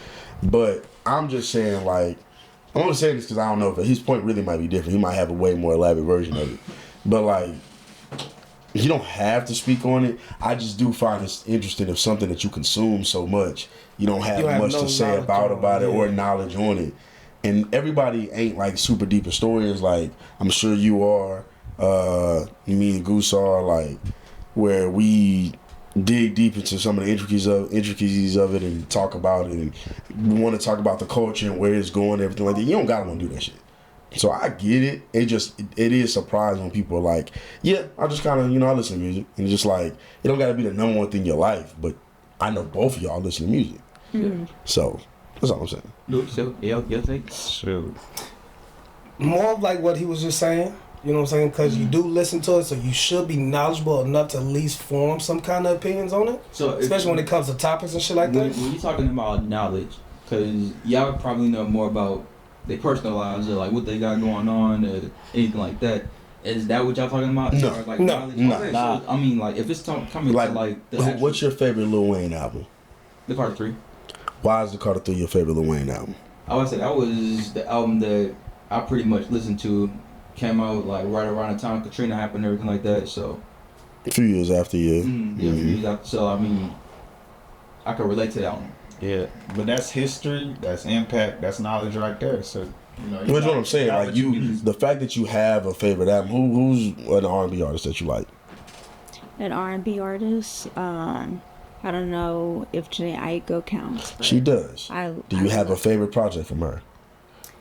Speaker 1: But I'm just saying, like, I'm only saying this because I don't know if his point really might be different. He might have a way more elaborate version of it. But, like, you don't have to speak on it. I just do find it interesting if something that you consume so much, you don't have much
Speaker 2: no
Speaker 1: to say
Speaker 2: knowledge
Speaker 1: about it
Speaker 2: on it,
Speaker 1: or knowledge on it. And everybody ain't, like, super deep historians. Like, I'm sure you are. Me and Goose are, like, where we dig deep into some of the intricacies of it and talk about it, and we want to talk about the culture and where it's going and everything like that. You don't gotta want to do that shit. So I get it. It is surprising when people are like, yeah, I just kind of, I listen to music. And it's just like, it don't gotta be the number one thing in your life, but I know both of y'all listen to music. So that's all I'm saying.
Speaker 3: So, your take?
Speaker 5: Shoot.
Speaker 2: More of like what he was just saying. You know what I'm saying? Because you do listen to it, so you should be knowledgeable enough to at least form some kind of opinions on it.
Speaker 3: So
Speaker 2: especially when it comes to topics and shit like that.
Speaker 3: When you're talking about knowledge, because y'all probably know more about their personal lives or like what they got going on or anything like that. Is that what y'all talking about?
Speaker 1: No.
Speaker 3: As far as, like,
Speaker 2: No.
Speaker 3: knowledge?
Speaker 1: No.
Speaker 3: Okay,
Speaker 1: Nah.
Speaker 3: so, I mean, like, if it's coming
Speaker 1: Like,
Speaker 3: to, like, the actual,
Speaker 1: what's your favorite Lil Wayne album?
Speaker 3: the Carter 3.
Speaker 1: Why is the Carter 3 your favorite Lil Wayne album?
Speaker 3: I would say that was the album that I pretty much listened to. Came out, like, right around the time Katrina happened and everything like that, so.
Speaker 1: A few years after, yeah.
Speaker 3: Yeah, a few years after, so, I mean, I could relate to that one.
Speaker 5: Yeah, but that's history, that's impact, that's knowledge right there. So,
Speaker 1: That's what I'm saying. Like the fact that you have a favorite album. Who's an R&B artist that you like?
Speaker 4: An R&B artist. I don't know if Janae Aiko counts.
Speaker 1: She does. Do you have a favorite project from her?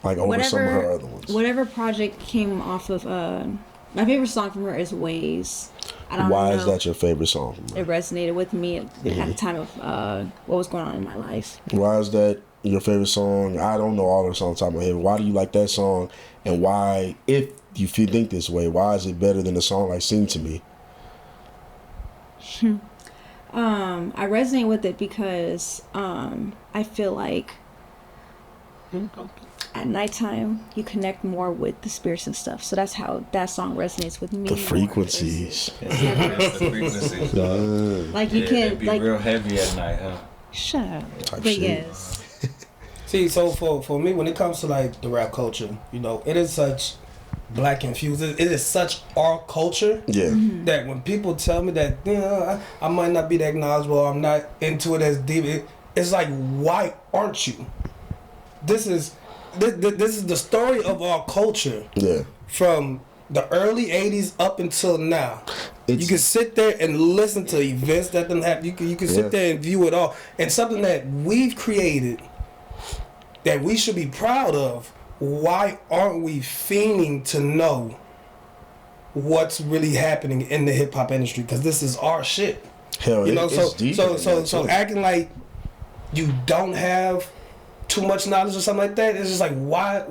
Speaker 1: Like over some of her other ones.
Speaker 4: Whatever project came off of. My favorite song from her is Ways. I don't know.
Speaker 1: Why is that your favorite song from her?
Speaker 4: It resonated with me at the time of what was going on in my life.
Speaker 1: Why is that your favorite song? I don't know all the songs on top of my head. Why do you like that song? And why, if you think this way, why is it better than a song like Sing to Me?
Speaker 4: I resonate with it because I feel like at nighttime you connect more with the spirits and stuff. So that's how that song resonates with me.
Speaker 1: The
Speaker 4: more.
Speaker 1: frequencies.
Speaker 6: That's the frequency.
Speaker 4: Like you can
Speaker 6: it'd be
Speaker 4: like
Speaker 6: real heavy at night, huh?
Speaker 4: shut up.
Speaker 1: Type
Speaker 4: But
Speaker 1: shit.
Speaker 4: yes.
Speaker 2: See, so for me, when it comes to like the rap culture, it is such black infused. It is such our culture
Speaker 1: Yeah.
Speaker 2: that when people tell me that I might not be that knowledgeable, or I'm not into it as deep, it's like, why aren't you? This is this is the story of our culture.
Speaker 1: Yeah.
Speaker 2: From the early 80s up until now. You can sit there and listen to events that done happen. You can sit there and view it all. And something that we've created that we should be proud of, why aren't we fiending to know what's really happening in the hip hop industry? Because this is our shit.
Speaker 1: Hell,
Speaker 2: you know,
Speaker 1: it's deep.
Speaker 2: So acting like you don't have too much knowledge or something like that, it's just like why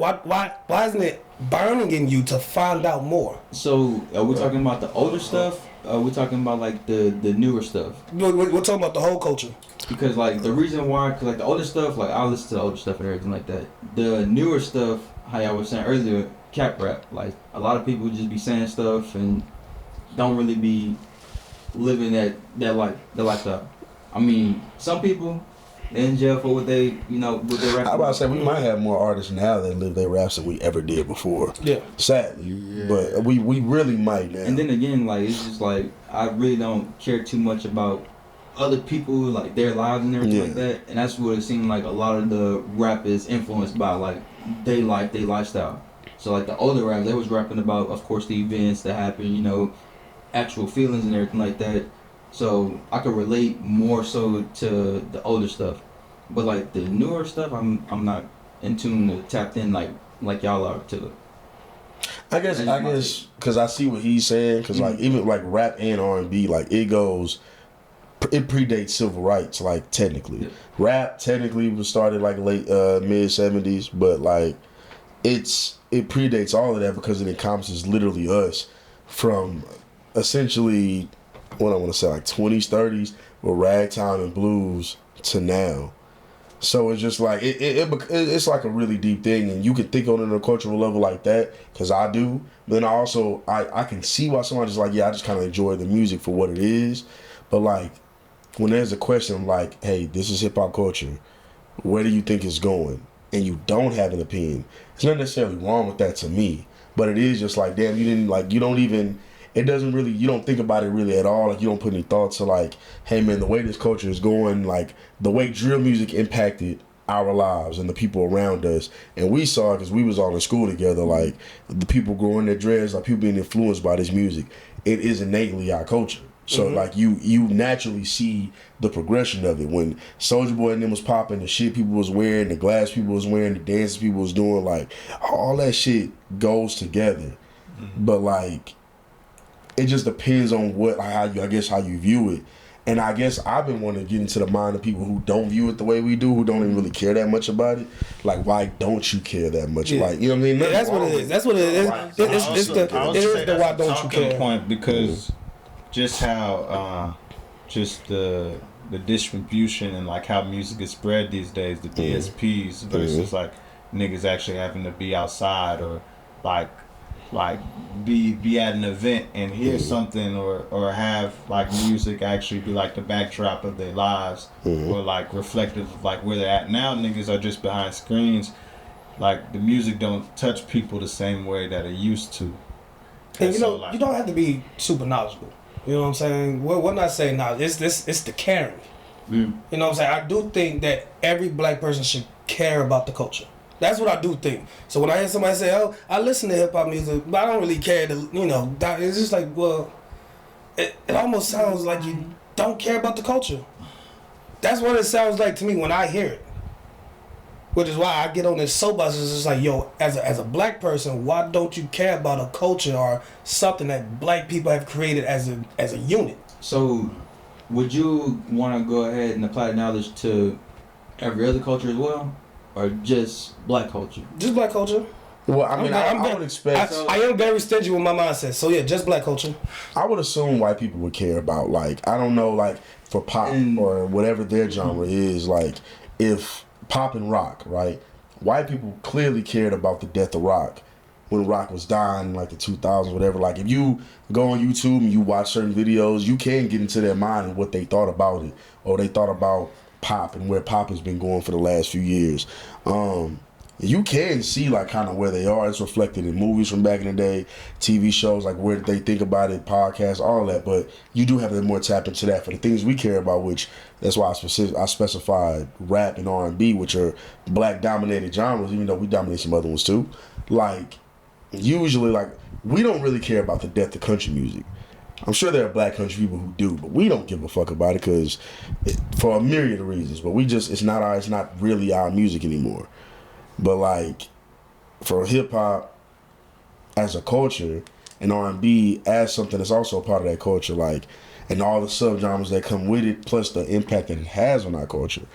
Speaker 2: isn't it burning in you to find out more?
Speaker 3: So are we talking about the older stuff? Or are we talking about like the newer stuff?
Speaker 2: We're talking about the whole culture.
Speaker 3: Because like the reason why, because like the older stuff, like I listen to the older stuff and everything like that. The newer stuff, how y'all was saying earlier, cap rap. Like a lot of people just be saying stuff and don't really be living that lifestyle. I mean, some people they in jail for what they, what they rap.
Speaker 1: I about to say we might have more artists now that live their raps than we ever did before.
Speaker 2: Yeah,
Speaker 1: sadly, but we really might now.
Speaker 3: And then again, like it's just like I really don't care too much about other people, like their lives and everything like that. And that's what it seemed like a lot of the rap is influenced by, like they life, their lifestyle. So like the older raps, they was rapping about, of course, the events that happen, actual feelings and everything like that. So I could relate more so to the older stuff, but like the newer stuff, I'm not in tune to tapped in like y'all are to it.
Speaker 1: I guess because I see what he's saying, because like even like rap and R&B, like it predates civil rights, like technically. Rap technically was started like late mid 70s, but like it predates all of that because it encompasses literally us from essentially what I want to say, like 20s, 30s, with ragtime and blues to now. So it's just like it's like a really deep thing, and you can think on it on a cultural level like that, because I do. But then also I can see why somebody's like, I just kind of enjoy the music for what it is. But like when there's a question like, hey, this is hip hop culture, where do you think it's going? And you don't have an opinion. There's not necessarily wrong with that to me, but it is just like, damn, it doesn't really, you don't think about it really at all. Like you don't put any thoughts to like, hey man, the way this culture is going, like the way drill music impacted our lives and the people around us. And we saw it because we was all in school together, like the people growing their dreads, like people being influenced by this music. It is innately our culture. So like you naturally see the progression of it. When Soulja Boy and them was popping, the shit people was wearing, the glass people was wearing, the dances people was doing, like all that shit goes together. But like it just depends on how you view it. And I guess I've been wanting to get into the mind of people who don't view it the way we do, who don't even really care that much about it. Like, why don't you care that much? Yeah. Like, you know what I mean?
Speaker 2: Yeah, that's what it is. That's what it is. It's the why don't you care
Speaker 5: point, because just how just the distribution and like how music is spread these days, the DSPs versus like niggas actually having to be outside or like be at an event and hear something or have like music actually be like the backdrop of their lives or like reflective of like where they're at. Now niggas are just behind screens. Like the music don't touch people the same way that it used to.
Speaker 2: And you don't have to be super knowledgeable. You know what I'm saying? We're not saying knowledge. It's the caring. You know what I'm saying? I do think that every black person should care about the culture. That's what I do think. So when I hear somebody say, "Oh, I listen to hip hop music, but I don't really care," it's just like, well, it almost sounds like you don't care about the culture. That's what it sounds like to me when I hear it. Which is why I get on this soapbox. It's just like, yo, as a black person, why don't you care about a culture or something that black people have created as a unit?
Speaker 3: So, would you want to go ahead and apply knowledge to every other culture as well? Or just black culture?
Speaker 2: Just black culture.
Speaker 1: Well, I mean, I would expect...
Speaker 2: I am very stingy with my mindset. So, yeah, just black culture.
Speaker 1: I would assume white people would care about, like, I don't know, like, for pop or whatever their genre is, like, if pop and rock, right? White people clearly cared about the death of rock when rock was dying in, like, the 2000s, whatever. Like, if you go on YouTube and you watch certain videos, you can get into their mind and what they thought about it. Or they thought about pop and where pop has been going for the last few years. you can see like kind of where they are. It's reflected in movies from back in the day, TV shows, like where they think about it, podcasts, all that. But you do have to more tap into that for the things we care about, which that's why I specified rap and R&B, which are black dominated genres, even though we dominate some other ones too. Like usually, like we don't really care about the death of country music. I'm sure there are black country people who do, but we don't give a fuck about it because for a myriad of reasons. But it's not really our music anymore. But like for hip hop as a culture and R&B as something that's also a part of that culture, like and all the subgenres that come with it, plus the impact that it has on our culture.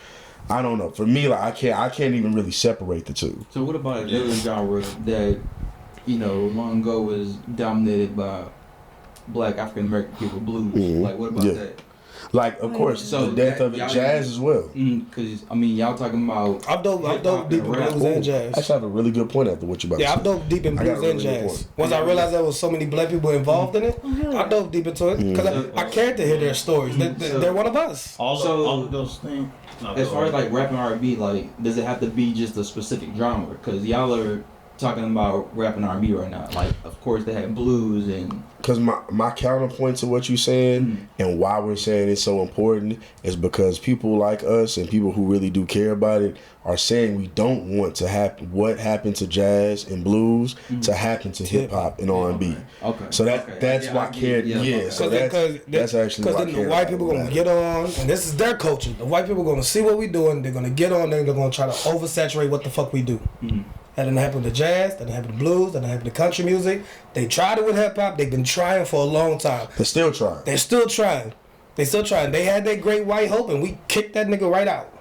Speaker 1: I don't know. For me, like I can't even really separate the two.
Speaker 3: So what about another genre that long ago was dominated by Black African American people, blues?
Speaker 1: Mm-hmm.
Speaker 3: Like what about that?
Speaker 1: Like, of course,
Speaker 3: So
Speaker 1: the death of it, jazz as well.
Speaker 3: Because y'all talking about
Speaker 2: I'm dope deep in blues and jazz.
Speaker 1: I actually have a really good point after what you about to say.
Speaker 2: Yeah, I'm dope deep in blues and jazz. Once I realized there was so many black people involved in it, I dove deep into it because I cared to hear their stories. They're one of us.
Speaker 5: All of those things.
Speaker 3: As far as like rap and R&B, like does it have to be just a specific genre? Because y'all are talking about rap and R&B right now. Like, of course, they have blues and.
Speaker 1: Because my counterpoint to what you're saying and why we're saying it's so important is because people like us and people who really do care about it are saying we don't want to happen what happened to jazz and blues to happen to hip hop and R&B.
Speaker 3: Okay.
Speaker 1: So that's why I cared. Yeah. So that's actually why I
Speaker 2: then the white people gonna get on, and this is their culture. The white people gonna see what we doing. They're gonna get on. They're gonna try to oversaturate what the fuck we do. That didn't happen to jazz. That didn't happen to blues. That didn't happen to country music. They tried it with hip hop. They've been trying for a long time.
Speaker 1: They're still trying.
Speaker 2: They're still trying. They had their great white hope, and we kicked that nigga right out.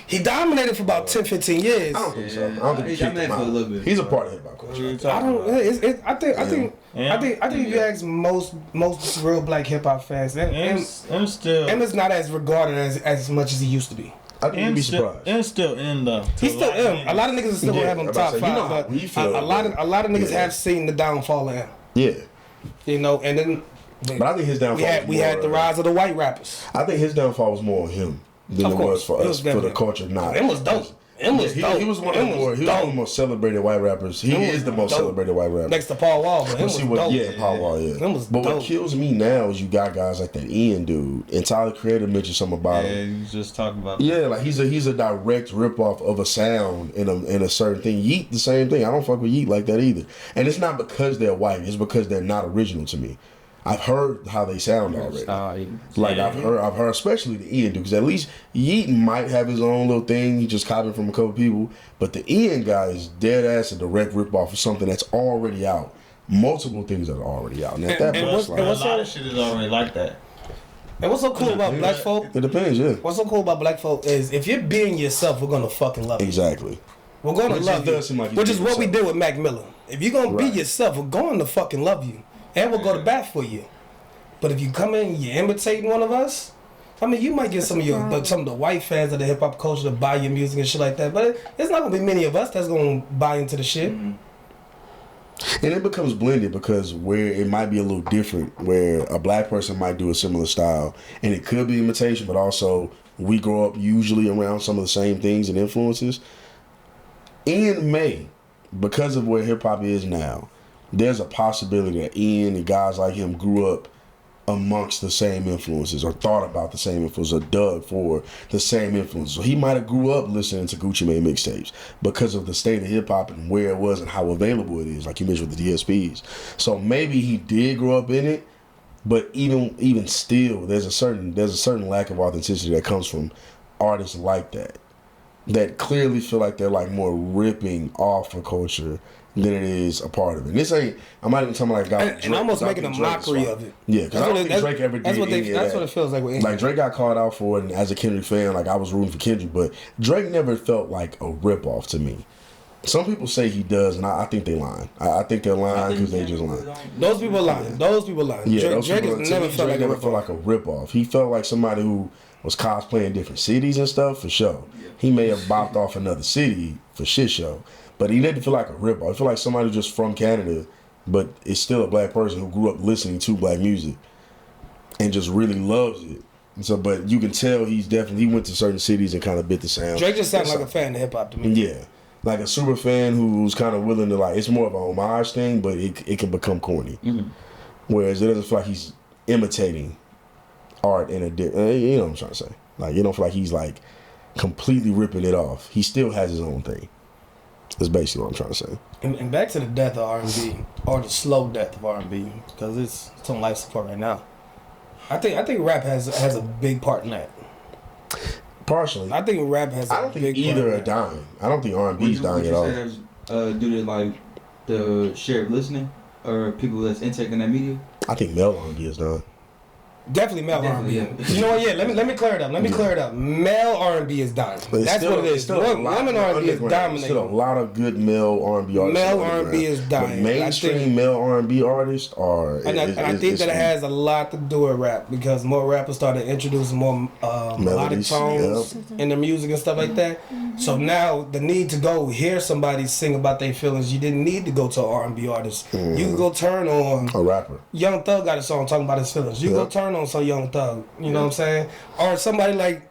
Speaker 2: He dominated for about 10, 15 years.
Speaker 1: I don't think so. I don't think he kicked him out.
Speaker 3: A little bit.
Speaker 1: He's a part of hip hop culture.
Speaker 2: I don't. I think if you ask most real black hip hop fans, Emma's not as regarded as much as he used to be.
Speaker 1: I think you'd be surprised.
Speaker 5: And still in though.
Speaker 2: He's still M. A lot of niggas still gonna have him top 5, but a lot of niggas have seen the downfall of M.
Speaker 1: Yeah.
Speaker 2: And then.
Speaker 1: But I think his downfall.
Speaker 2: We had the rise of the white rappers.
Speaker 1: I think his downfall was more on him than it was for us, for the culture. Nah,
Speaker 2: it was dope. He
Speaker 1: was one of the most celebrated white rappers. He is the most celebrated white rapper.
Speaker 2: Next to Paul Wall, but
Speaker 1: Paul Wall, But what kills me now is you got guys like that Ian dude, and Tyler Creator mentioned something about him.
Speaker 5: Yeah, you just talking about.
Speaker 1: Yeah, like he's a direct ripoff of a sound in a certain thing. Yeet, the same thing. I don't fuck with Yeet like that either. And it's not because they're white. It's because they're not original to me. I've heard how they sound already. Like I've heard, especially the Ian dude, because at least Yeet might have his own little thing. He just copied from a couple people, but the Ian guy is dead ass a direct rip off of something that's already out. Multiple things that are already out. And at that point,
Speaker 5: a lot of shit is already like that.
Speaker 2: And what's so cool about black folk?
Speaker 1: It depends, yeah.
Speaker 2: What's so cool about black folk is if you're being yourself, we're gonna fucking love you.
Speaker 1: Exactly.
Speaker 2: We're gonna love you. Which is what we did with Mac Miller. If you're gonna be yourself, we're going to fucking love you. And we'll go to bat for you. But if you come in and you're imitating one of us, I mean, you might get some of the white fans of the hip hop culture to buy your music and shit like that. But it's not gonna be many of us that's gonna buy into the shit.
Speaker 1: And it becomes blended because where it might be a little different, where a black person might do a similar style, and it could be imitation, but also we grow up usually around some of the same things and influences. In May, because of where hip hop is now, there's a possibility that Ian and guys like him grew up amongst the same influences or thought about the same influences or dug for the same influences. So he might have grew up listening to Gucci Mane mixtapes because of the state of hip hop and where it was and how available it is, like you mentioned with the DSPs. So maybe he did grow up in it, but even still, there's a certain lack of authenticity that comes from artists like that clearly feel like they're like more ripping off a culture than it is a part of it. And this ain't, I'm not even talking like Drake.
Speaker 2: And almost making a mockery of it.
Speaker 1: Yeah, because I don't think Drake ever did
Speaker 2: that's what it feels like with Indian.
Speaker 1: Like Drake got called out for it, and as a Kendrick fan, like I was rooting for Kendrick, but Drake never felt like a ripoff to me. Some people say he does, and I think they lying. I think they're lying because they just lying.
Speaker 2: Those people lying.
Speaker 1: Yeah,
Speaker 2: Drake has never felt like a
Speaker 1: ripoff. He felt like somebody who was cosplaying different cities and stuff for sure. He may have bopped off another city for shit show, but he didn't feel like a ripoff. I feel like somebody who's just from Canada, but is still a black person who grew up listening to black music and just really loves it. And so, but you can tell he went to certain cities and kind of bit the sound.
Speaker 2: Drake just sounded like a fan of hip hop to me.
Speaker 1: Yeah. like a super fan who's kind of willing to like. It's more of a homage thing, but it can become corny.
Speaker 3: Mm-hmm.
Speaker 1: Whereas it doesn't feel like he's imitating art in a you know what I'm trying to say. Like you don't feel like he's like completely ripping it off. He still has his own thing. That's basically what I'm trying to say.
Speaker 2: And back to the death of R&B, or the slow death of R&B, because it's on life support right now. I think rap has a big part in that.
Speaker 1: Partially.
Speaker 2: I think rap has.
Speaker 1: I don't think either are dying. I don't think R&B is dying at all.
Speaker 3: Due to like the shared listening or people that's intaking that media?
Speaker 1: I think male R&B is dying.
Speaker 2: Definitely male R&B.
Speaker 3: Yeah.
Speaker 2: You know what? Yeah, let me clear it up. Clear it up. Male R&B is dying. That's what it is. Women R&B is dominating.
Speaker 1: Still a lot of good male R&B artists.
Speaker 2: Male R&B is dying.
Speaker 1: But mainstream male R&B artists are.
Speaker 2: I think that it has a lot to do with rap because more rappers started introducing more melodic tones in their music and stuff like that. So now the need to go hear somebody sing about their feelings, you didn't need to go to an R&B artist. You can go turn on
Speaker 1: a rapper.
Speaker 2: Young Thug got a song talking about his feelings. You go turn on some Young Thug. You know what I'm saying? Or somebody like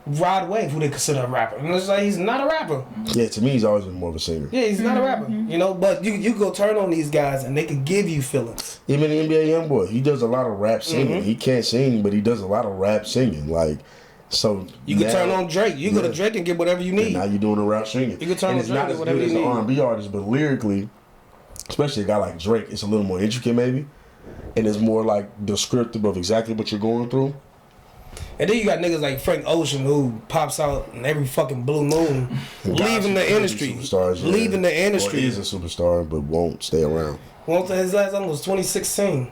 Speaker 2: Rod Wave, who they consider a rapper. And it's like he's not a rapper.
Speaker 1: Yeah, to me he's always been more of a singer.
Speaker 2: Yeah, he's not a rapper. You know, but you go turn on these guys and they can give you feelings.
Speaker 1: Even the NBA YoungBoy, he does a lot of rap singing. He can't sing, but he does a lot of rap singing. Like, so
Speaker 2: you can turn on Drake. You go to Drake and get whatever you need.
Speaker 1: And now you're doing the rap singing.
Speaker 2: You can turn on Drake and get whatever you need.
Speaker 1: It's not as good as an R&B artist, but lyrically, especially a guy like Drake, it's a little more intricate maybe. And it's more like descriptive of exactly what you're going through.
Speaker 2: And then you got niggas like Frank Ocean who pops out in every fucking blue moon, leaving the industry. Leaving the industry.
Speaker 1: Or is a superstar, but won't stay around.
Speaker 2: His last album was 2016.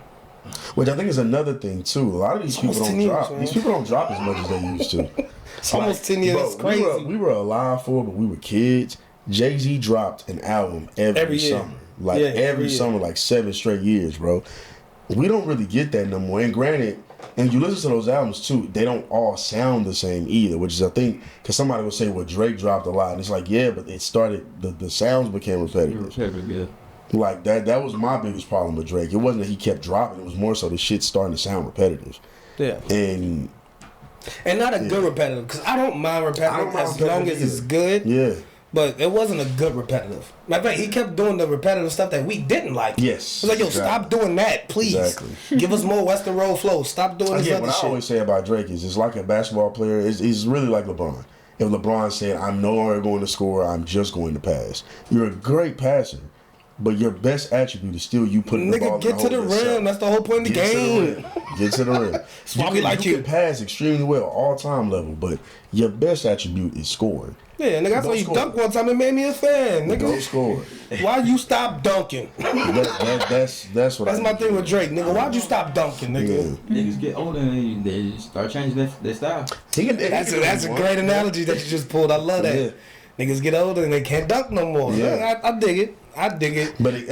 Speaker 1: Which I think is another thing too. A lot of these people don't drop. These people don't drop as much as they used to.
Speaker 2: It's almost 10 years. It's crazy.
Speaker 1: We were alive for it, but we were kids. Jay-Z dropped an album every summer. Like every summer, like 7 straight years, bro. We don't really get that no more. And granted, and you listen to those albums too, they don't all sound the same either, which is, I think, because somebody would say, well, Drake dropped a lot. And it's like, yeah, but it started, the sounds became repetitive.
Speaker 3: Yeah.
Speaker 1: Like, that was my biggest problem with Drake. It wasn't that he kept dropping. It was more so the shit starting to sound repetitive.
Speaker 2: Yeah.
Speaker 1: And
Speaker 2: not a good repetitive, because I don't mind repetitive as long as it's good.
Speaker 1: Yeah.
Speaker 2: But it wasn't a good repetitive. Matter of fact, he kept doing the repetitive stuff that we didn't like.
Speaker 1: Yes.
Speaker 2: It's like, yo, stop doing that, please.
Speaker 1: Exactly.
Speaker 2: Give us more Western Road flow. Stop doing this other
Speaker 1: what
Speaker 2: shit.
Speaker 1: I always say about Drake is it's like a basketball player. He's really like LeBron. If LeBron said, I'm no longer going to score, I'm just going to pass. You're a great passer, but your best attribute is still you putting the ball in the hole
Speaker 2: get to the rim.
Speaker 1: yourself.
Speaker 2: That's the whole point of the game.
Speaker 1: Get to the rim. You can pass extremely well, all-time level, but your best attribute is scoring.
Speaker 2: Yeah, nigga, I saw you dunk one time and made me a fan, nigga.
Speaker 1: Don't score.
Speaker 2: Why you stop dunking?
Speaker 1: That's
Speaker 2: That's my thing with Drake, nigga. Why'd you stop dunking, nigga?
Speaker 3: Yeah. Niggas get older and they start changing their style.
Speaker 2: That's a great analogy that you just pulled. I love that. Yeah. Niggas get older and they can't dunk no more. Yeah. I dig it.
Speaker 1: But he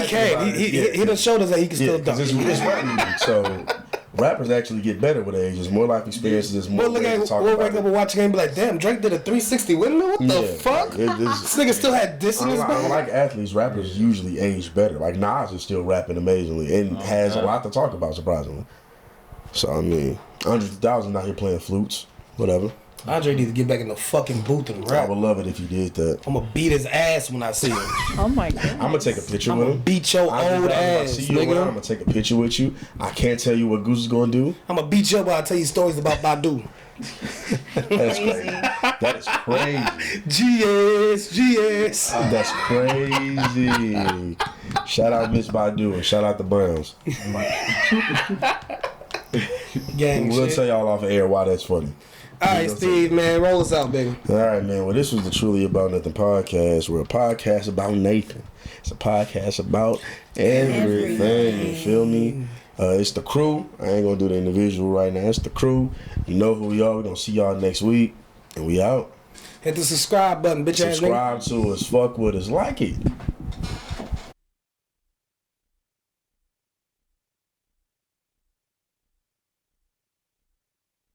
Speaker 2: can. He done showed us that he can still dunk.
Speaker 1: It's rap music, so rappers actually get better with age. There's more life experiences. There's more ways to talk
Speaker 2: we'll
Speaker 1: about
Speaker 2: wake up and watch a game and be like, damn, Drake did a 360 windmill? What the fuck? This nigga still had dissonance.
Speaker 1: Unlike athletes, rappers usually age better. Like Nas is still rapping amazingly and has a lot to talk about, surprisingly. So, I mean, Andre 3000 out here playing flutes, whatever.
Speaker 2: Andre needs to get back in the fucking booth and rap.
Speaker 1: I would love it if he did that.
Speaker 2: I'm gonna beat his ass when I see him.
Speaker 4: Oh my god.
Speaker 1: I'm gonna take a picture with him.
Speaker 2: Beat your old ass, nigga.
Speaker 1: I'm gonna take a picture with you. I can't tell you what Goose is gonna do.
Speaker 2: I'm gonna beat you up while I tell you stories about Badu.
Speaker 1: That's crazy. That is crazy.
Speaker 2: GS.
Speaker 1: That's crazy. Shout out Miss Badu and shout out the Browns.
Speaker 2: Gang
Speaker 1: We'll
Speaker 2: shit.
Speaker 1: tell y'all off air why that's funny.
Speaker 2: All right, Steve, man, roll us out, baby.
Speaker 1: All right, man. Well, this was the Truly About Nothing podcast. We're a podcast about Nathan. It's a podcast about everything. You feel me? It's the crew. I ain't gonna do the individual right now. It's the crew. You know who we are. We're gonna see y'all next week. And we out.
Speaker 2: Hit the subscribe button, bitch ass nigga.
Speaker 1: Subscribe to us. Fuck with us. Like it.